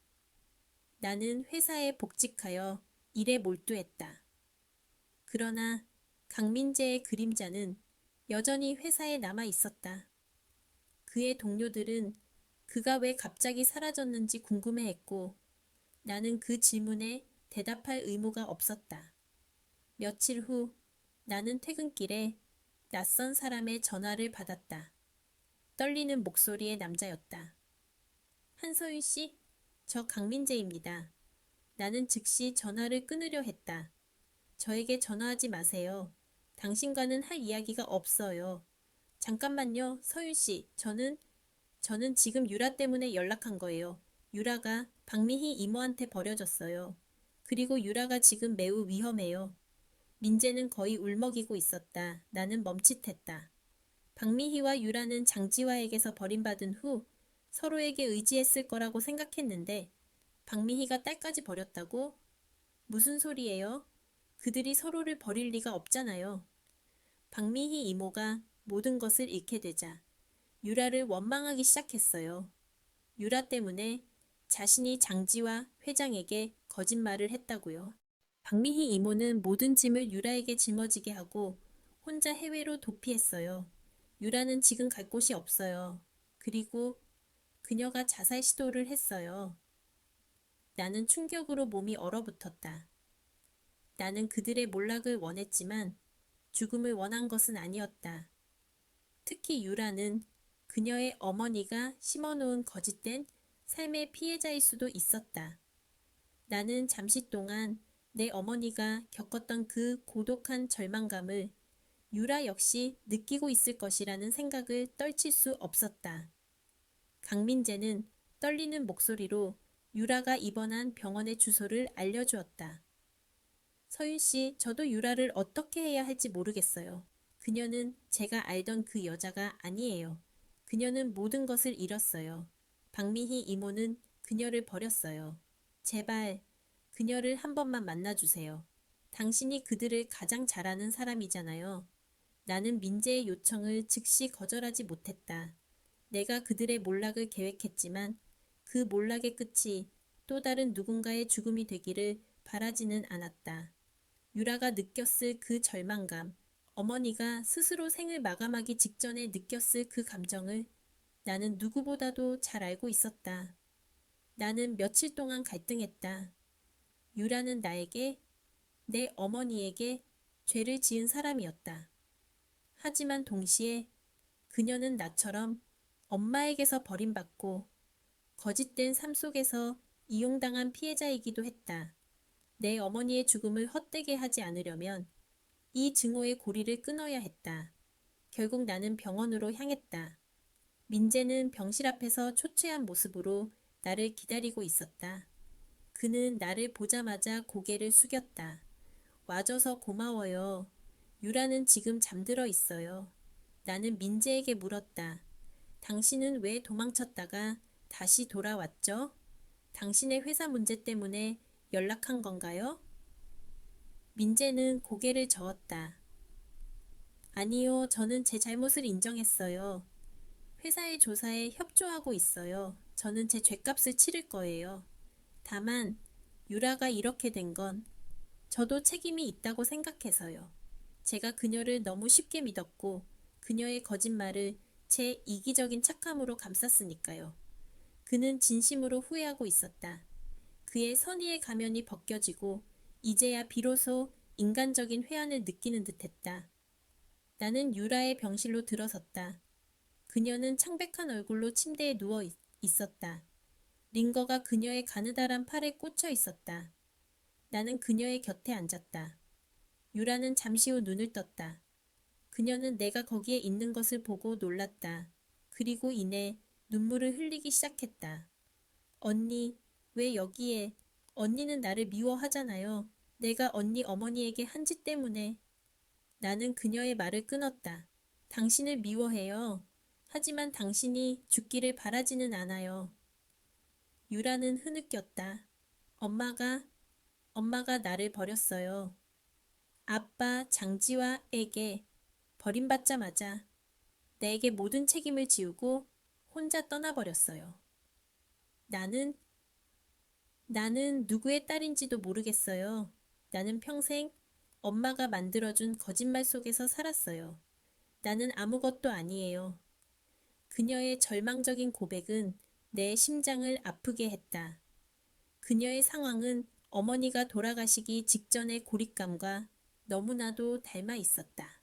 나는 회사에 복직하여 일에 몰두했다. 그러나 강민재의 그림자는 여전히 회사에 남아 있었다. 그의 동료들은 그가 왜 갑자기 사라졌는지 궁금해했고 나는 그 질문에 대답할 의무가 없었다. 며칠 후 나는 퇴근길에 낯선 사람의 전화를 받았다. 떨리는 목소리의 남자였다. 한서윤 씨, 저 강민재입니다. 나는 즉시 전화를 끊으려 했다. 저에게 전화하지 마세요. 당신과는 할 이야기가 없어요. 잠깐만요, 서윤 씨. 저는 지금 유라 때문에 연락한 거예요. 유라가 박미희 이모한테 버려졌어요. 그리고 유라가 지금 매우 위험해요. 민재는 거의 울먹이고 있었다. 나는 멈칫했다. 박미희와 유라는 장지화에게서 버림받은 후 서로에게 의지했을 거라고 생각했는데 박미희가 딸까지 버렸다고? 무슨 소리예요? 그들이 서로를 버릴 리가 없잖아요. 박미희 이모가 모든 것을 잃게 되자 유라를 원망하기 시작했어요. 유라 때문에 자신이 장지화 회장에게 거짓말을 했다고요. 박미희 이모는 모든 짐을 유라에게 짊어지게 하고 혼자 해외로 도피했어요. 유라는 지금 갈 곳이 없어요. 그리고 그녀가 자살 시도를 했어요. 나는 충격으로 몸이 얼어붙었다. 나는 그들의 몰락을 원했지만 죽음을 원한 것은 아니었다. 특히 유라는 그녀의 어머니가 심어놓은 거짓된 삶의 피해자일 수도 있었다. 나는 잠시 동안 내 어머니가 겪었던 그 고독한 절망감을 유라 역시 느끼고 있을 것이라는 생각을 떨칠 수 없었다. 강민재는 떨리는 목소리로 유라가 입원한 병원의 주소를 알려주었다. 서윤 씨, 저도 유라를 어떻게 해야 할지 모르겠어요. 그녀는 제가 알던 그 여자가 아니에요. 그녀는 모든 것을 잃었어요. 박미희 이모는 그녀를 버렸어요. 제발 그녀를 한 번만 만나주세요. 당신이 그들을 가장 잘 아는 사람이잖아요. 나는 민재의 요청을 즉시 거절하지 못했다. 내가 그들의 몰락을 계획했지만 그 몰락의 끝이 또 다른 누군가의 죽음이 되기를 바라지는 않았다. 유라가 느꼈을 그 절망감, 어머니가 스스로 생을 마감하기 직전에 느꼈을 그 감정을 나는 누구보다도 잘 알고 있었다. 나는 며칠 동안 갈등했다. 유라는 나에게, 내 어머니에게 죄를 지은 사람이었다. 하지만 동시에 그녀는 나처럼 엄마에게서 버림받고 거짓된 삶 속에서 이용당한 피해자이기도 했다. 내 어머니의 죽음을 헛되게 하지 않으려면 이 증오의 고리를 끊어야 했다. 결국 나는 병원으로 향했다. 민재는 병실 앞에서 초췌한 모습으로 나를 기다리고 있었다. 그는 나를 보자마자 고개를 숙였다. 와줘서 고마워요. 유라는 지금 잠들어 있어요. 나는 민재에게 물었다. 당신은 왜 도망쳤다가 다시 돌아왔죠? 당신의 회사 문제 때문에 연락한 건가요? 민재는 고개를 저었다. 아니요, 저는 제 잘못을 인정했어요. 회사의 조사에 협조하고 있어요. 저는 제 죗값을 치를 거예요. 다만 유라가 이렇게 된 건 저도 책임이 있다고 생각해서요. 제가 그녀를 너무 쉽게 믿었고 그녀의 거짓말을 제 이기적인 착함으로 감쌌으니까요. 그는 진심으로 후회하고 있었다. 그의 선의의 가면이 벗겨지고 이제야 비로소 인간적인 회한을 느끼는 듯했다. 나는 유라의 병실로 들어섰다. 그녀는 창백한 얼굴로 침대에 누워 있었다. 링거가 그녀의 가느다란 팔에 꽂혀 있었다. 나는 그녀의 곁에 앉았다. 유라는 잠시 후 눈을 떴다. 그녀는 내가 거기에 있는 것을 보고 놀랐다. 그리고 이내 눈물을 흘리기 시작했다. 언니, 왜 여기에? 언니는 나를 미워하잖아요. 내가 언니 어머니에게 한 짓 때문에. 나는 그녀의 말을 끊었다. 당신을 미워해요. 하지만 당신이 죽기를 바라지는 않아요. 유라는 흐느꼈다. 엄마가 나를 버렸어요. 아빠 장지화에게 버림받자마자 내게 모든 책임을 지우고 혼자 떠나버렸어요. 나는 누구의 딸인지도 모르겠어요. 나는 평생 엄마가 만들어준 거짓말 속에서 살았어요. 나는 아무것도 아니에요. 그녀의 절망적인 고백은 내 심장을 아프게 했다. 그녀의 상황은 어머니가 돌아가시기 직전의 고립감과 너무나도 닮아 있었다.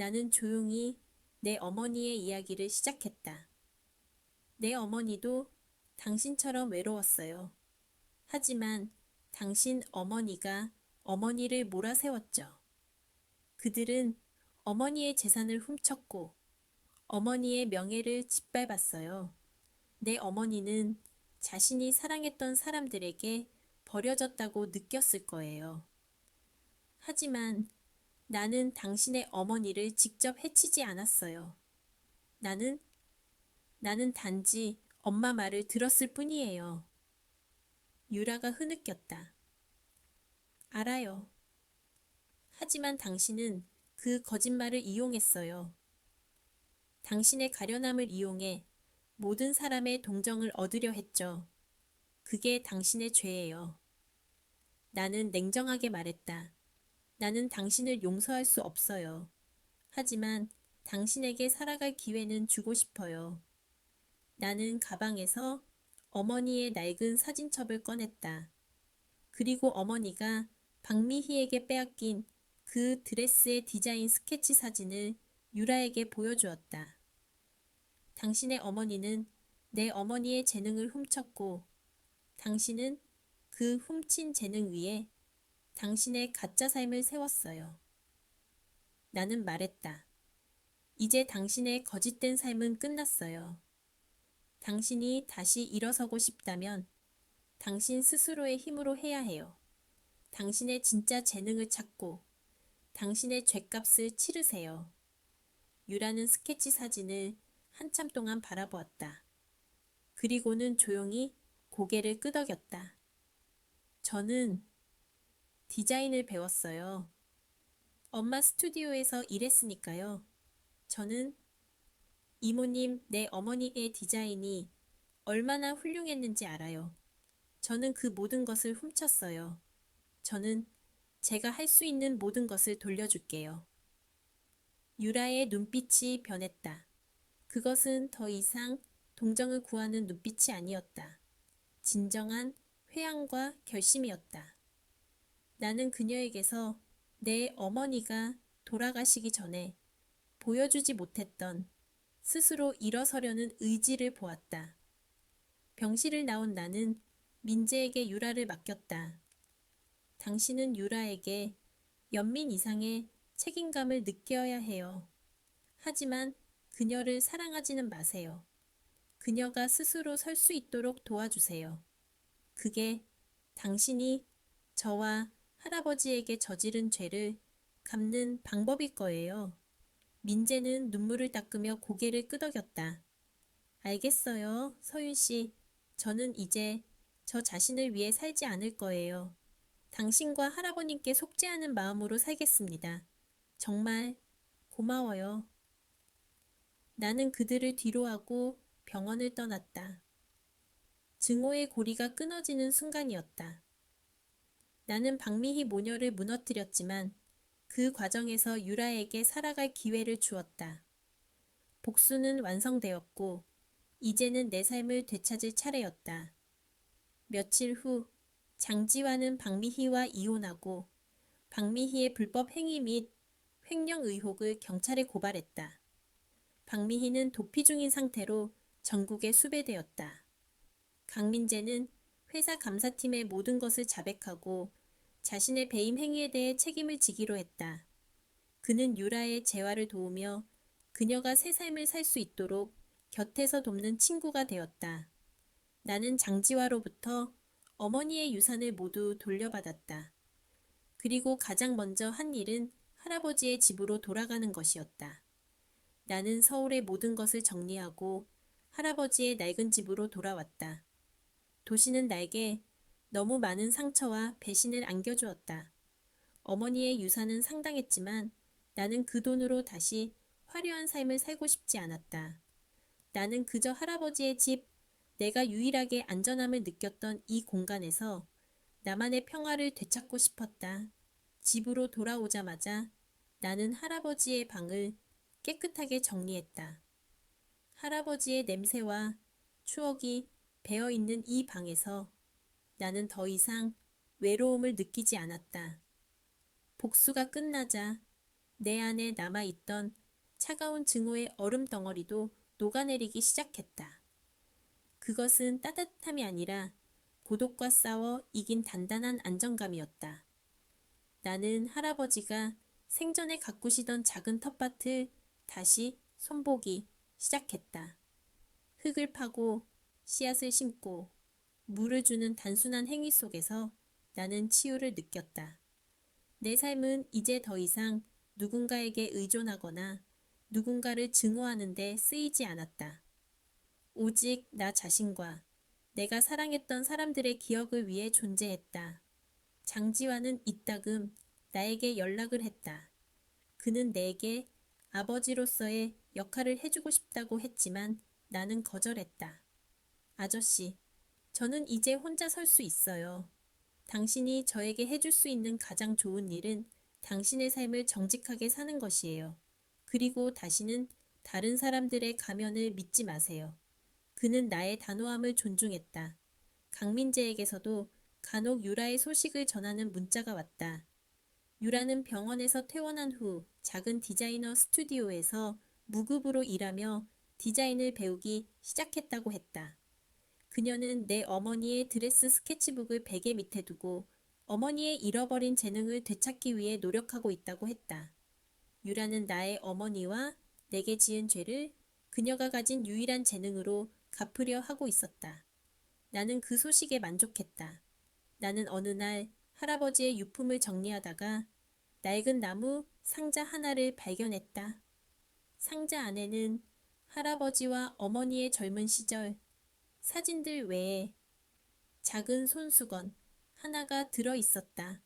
나는 조용히 내 어머니의 이야기를 시작했다. 내 어머니도 당신처럼 외로웠어요. 하지만 당신 어머니가 어머니를 몰아세웠죠. 그들은 어머니의 재산을 훔쳤고 어머니의 명예를 짓밟았어요. 내 어머니는 자신이 사랑했던 사람들에게 버려졌다고 느꼈을 거예요. 하지만 나는 당신의 어머니를 직접 해치지 않았어요. 나는 단지 엄마 말을 들었을 뿐이에요. 유라가 흐느꼈다. 알아요. 하지만 당신은 그 거짓말을 이용했어요. 당신의 가련함을 이용해 모든 사람의 동정을 얻으려 했죠. 그게 당신의 죄예요. 나는 냉정하게 말했다. 나는 당신을 용서할 수 없어요. 하지만 당신에게 살아갈 기회는 주고 싶어요. 나는 가방에서 어머니의 낡은 사진첩을 꺼냈다. 그리고 어머니가 박미희에게 빼앗긴 그 드레스의 디자인 스케치 사진을 유라에게 보여주었다. 당신의 어머니는 내 어머니의 재능을 훔쳤고 당신은 그 훔친 재능 위에 당신의 가짜 삶을 세웠어요. 나는 말했다. 이제 당신의 거짓된 삶은 끝났어요. 당신이 다시 일어서고 싶다면 당신 스스로의 힘으로 해야 해요. 당신의 진짜 재능을 찾고 당신의 죗값을 치르세요. 유라는 스케치 사진을 한참 동안 바라보았다. 그리고는 조용히 고개를 끄덕였다. 저는 디자인을 배웠어요. 엄마 스튜디오에서 일했으니까요. 저는 이모님, 내 어머니의 디자인이 얼마나 훌륭했는지 알아요. 저는 그 모든 것을 훔쳤어요. 저는 제가 할 수 있는 모든 것을 돌려줄게요. 유라의 눈빛이 변했다. 그것은 더 이상 동정을 구하는 눈빛이 아니었다. 진정한 회한과 결심이었다. 나는 그녀에게서 내 어머니가 돌아가시기 전에 보여주지 못했던 스스로 일어서려는 의지를 보았다. 병실을 나온 나는 민재에게 유라를 맡겼다. 당신은 유라에게 연민 이상의 책임감을 느껴야 해요. 하지만 그녀를 사랑하지는 마세요. 그녀가 스스로 설 수 있도록 도와주세요. 그게 당신이 저와 할아버지에게 저지른 죄를 갚는 방법일 거예요. 민재는 눈물을 닦으며 고개를 끄덕였다. 알겠어요, 서윤 씨. 저는 이제 저 자신을 위해 살지 않을 거예요. 당신과 할아버님께 속죄하는 마음으로 살겠습니다. 정말 고마워요. 나는 그들을 뒤로하고 병원을 떠났다. 증오의 고리가 끊어지는 순간이었다. 나는 박미희 모녀를 무너뜨렸지만 그 과정에서 유라에게 살아갈 기회를 주었다. 복수는 완성되었고 이제는 내 삶을 되찾을 차례였다. 며칠 후 장지화는 박미희와 이혼하고 박미희의 불법 행위 및 횡령 의혹을 경찰에 고발했다. 박미희는 도피 중인 상태로 전국에 수배되었다. 강민재는 회사 감사팀의 모든 것을 자백하고 자신의 배임 행위에 대해 책임을 지기로 했다. 그는 유라의 재활을 도우며 그녀가 새 삶을 살 수 있도록 곁에서 돕는 친구가 되었다. 나는 장지화로부터 어머니의 유산을 모두 돌려받았다. 그리고 가장 먼저 한 일은 할아버지의 집으로 돌아가는 것이었다. 나는 서울의 모든 것을 정리하고 할아버지의 낡은 집으로 돌아왔다. 도시는 나에게 너무 많은 상처와 배신을 안겨주었다. 어머니의 유산은 상당했지만 나는 그 돈으로 다시 화려한 삶을 살고 싶지 않았다. 나는 그저 할아버지의 집, 내가 유일하게 안전함을 느꼈던 이 공간에서 나만의 평화를 되찾고 싶었다. 집으로 돌아오자마자 나는 할아버지의 방을 깨끗하게 정리했다. 할아버지의 냄새와 추억이 배어있는 이 방에서 나는 더 이상 외로움을 느끼지 않았다. 복수가 끝나자 내 안에 남아있던 차가운 증오의 얼음 덩어리도 녹아내리기 시작했다. 그것은 따뜻함이 아니라 고독과 싸워 이긴 단단한 안정감이었다. 나는 할아버지가 생전에 가꾸시던 작은 텃밭을 다시 손보기 시작했다. 흙을 파고 씨앗을 심고 물을 주는 단순한 행위 속에서 나는 치유를 느꼈다. 내 삶은 이제 더 이상 누군가에게 의존하거나 누군가를 증오하는 데 쓰이지 않았다. 오직 나 자신과 내가 사랑했던 사람들의 기억을 위해 존재했다. 장지와는 이따금 나에게 연락을 했다. 그는 내게 아버지로서의 역할을 해주고 싶다고 했지만 나는 거절했다. 아저씨, 저는 이제 혼자 설 수 있어요. 당신이 저에게 해줄 수 있는 가장 좋은 일은 당신의 삶을 정직하게 사는 것이에요. 그리고 다시는 다른 사람들의 가면을 믿지 마세요. 그는 나의 단호함을 존중했다. 강민재에게서도 간혹 유라의 소식을 전하는 문자가 왔다. 유라는 병원에서 퇴원한 후 작은 디자이너 스튜디오에서 무급으로 일하며 디자인을 배우기 시작했다고 했다. 그녀는 내 어머니의 드레스 스케치북을 베개 밑에 두고 어머니의 잃어버린 재능을 되찾기 위해 노력하고 있다고 했다. 유라는 나의 어머니와 내게 지은 죄를 그녀가 가진 유일한 재능으로 갚으려 하고 있었다. 나는 그 소식에 만족했다. 나는 어느 날 할아버지의 유품을 정리하다가 낡은 나무 상자 하나를 발견했다. 상자 안에는 할아버지와 어머니의 젊은 시절 사진들 외에 작은 손수건 하나가 들어 있었다.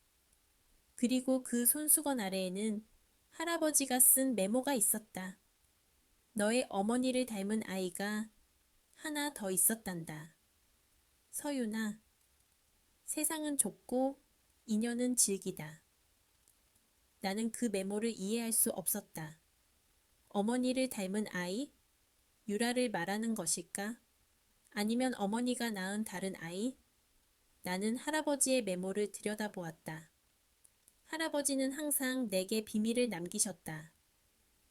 그리고 그 손수건 아래에는 할아버지가 쓴 메모가 있었다. 너의 어머니를 닮은 아이가 하나 더 있었단다. 서윤아, 세상은 좁고 인연은 질기다. 나는 그 메모를 이해할 수 없었다. 어머니를 닮은 아이? 유라를 말하는 것일까? 아니면 어머니가 낳은 다른 아이? 나는 할아버지의 메모를 들여다보았다. 할아버지는 항상 내게 비밀을 남기셨다.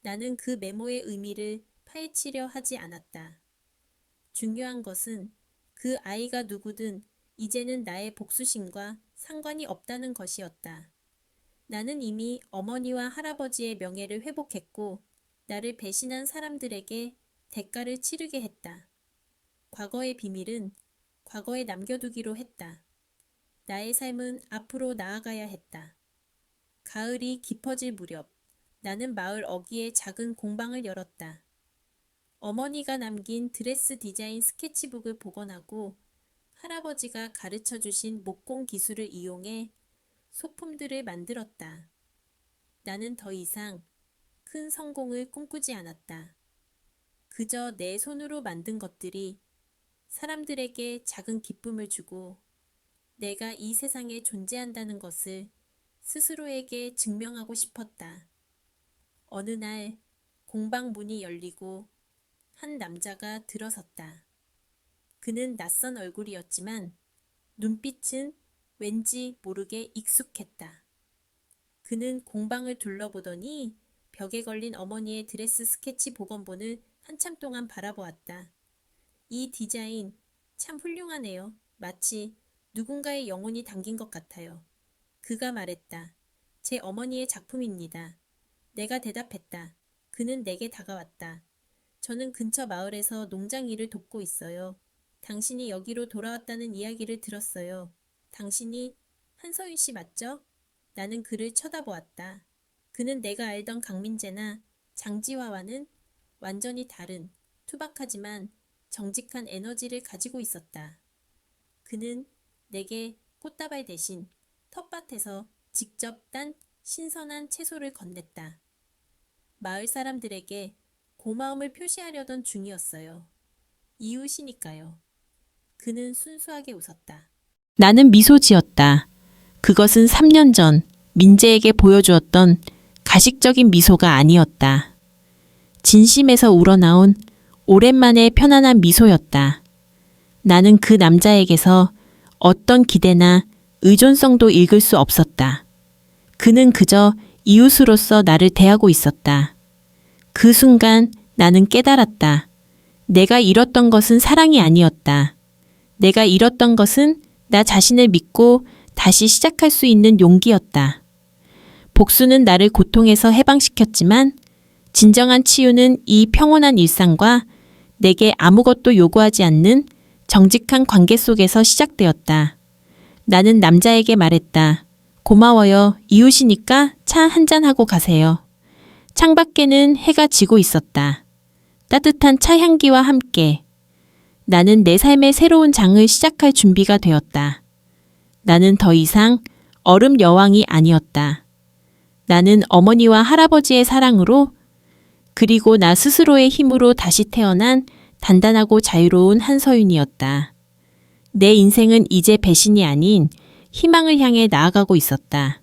나는 그 메모의 의미를 파헤치려 하지 않았다. 중요한 것은 그 아이가 누구든 이제는 나의 복수심과 상관이 없다는 것이었다. 나는 이미 어머니와 할아버지의 명예를 회복했고 나를 배신한 사람들에게 대가를 치르게 했다. 과거의 비밀은 과거에 남겨두기로 했다. 나의 삶은 앞으로 나아가야 했다. 가을이 깊어질 무렵 나는 마을 어귀에 작은 공방을 열었다. 어머니가 남긴 드레스 디자인 스케치북을 복원하고 할아버지가 가르쳐 주신 목공 기술을 이용해 소품들을 만들었다. 나는 더 이상 큰 성공을 꿈꾸지 않았다. 그저 내 손으로 만든 것들이 사람들에게 작은 기쁨을 주고 내가 이 세상에 존재한다는 것을 스스로에게 증명하고 싶었다. 어느 날 공방 문이 열리고 한 남자가 들어섰다. 그는 낯선 얼굴이었지만 눈빛은 왠지 모르게 익숙했다. 그는 공방을 둘러보더니 벽에 걸린 어머니의 드레스 스케치 복원본을 한참 동안 바라보았다. 이 디자인 참 훌륭하네요. 마치 누군가의 영혼이 담긴 것 같아요. 그가 말했다. 제 어머니의 작품입니다. 내가 대답했다. 그는 내게 다가왔다. 저는 근처 마을에서 농장 일을 돕고 있어요. 당신이 여기로 돌아왔다는 이야기를 들었어요. 당신이 한서윤 씨 맞죠? 나는 그를 쳐다보았다. 그는 내가 알던 강민재나 장지화와는 완전히 다른 투박하지만 정직한 에너지를 가지고 있었다. 그는 내게 꽃다발 대신 텃밭에서 직접 딴 신선한 채소를 건넸다. 마을 사람들에게 고마움을 표시하려던 중이었어요. 이웃이니까요. 그는 순수하게 웃었다. 나는 미소 지었다. 그것은 3년 전 민재에게 보여주었던 가식적인 미소가 아니었다. 진심에서 우러나온 오랜만의 편안한 미소였다. 나는 그 남자에게서 어떤 기대나 의존성도 읽을 수 없었다. 그는 그저 이웃으로서 나를 대하고 있었다. 그 순간 나는 깨달았다. 내가 잃었던 것은 사랑이 아니었다. 내가 잃었던 것은 나 자신을 믿고 다시 시작할 수 있는 용기였다. 복수는 나를 고통에서 해방시켰지만 진정한 치유는 이 평온한 일상과 내게 아무것도 요구하지 않는 정직한 관계 속에서 시작되었다. 나는 남자에게 말했다. 고마워요. 이웃이니까 차 한잔하고 가세요. 창밖에는 해가 지고 있었다. 따뜻한 차 향기와 함께 나는 내 삶의 새로운 장을 시작할 준비가 되었다. 나는 더 이상 얼음 여왕이 아니었다. 나는 어머니와 할아버지의 사랑으로 그리고 나 스스로의 힘으로 다시 태어난 단단하고 자유로운 한서윤이었다. 내 인생은 이제 배신이 아닌 희망을 향해 나아가고 있었다.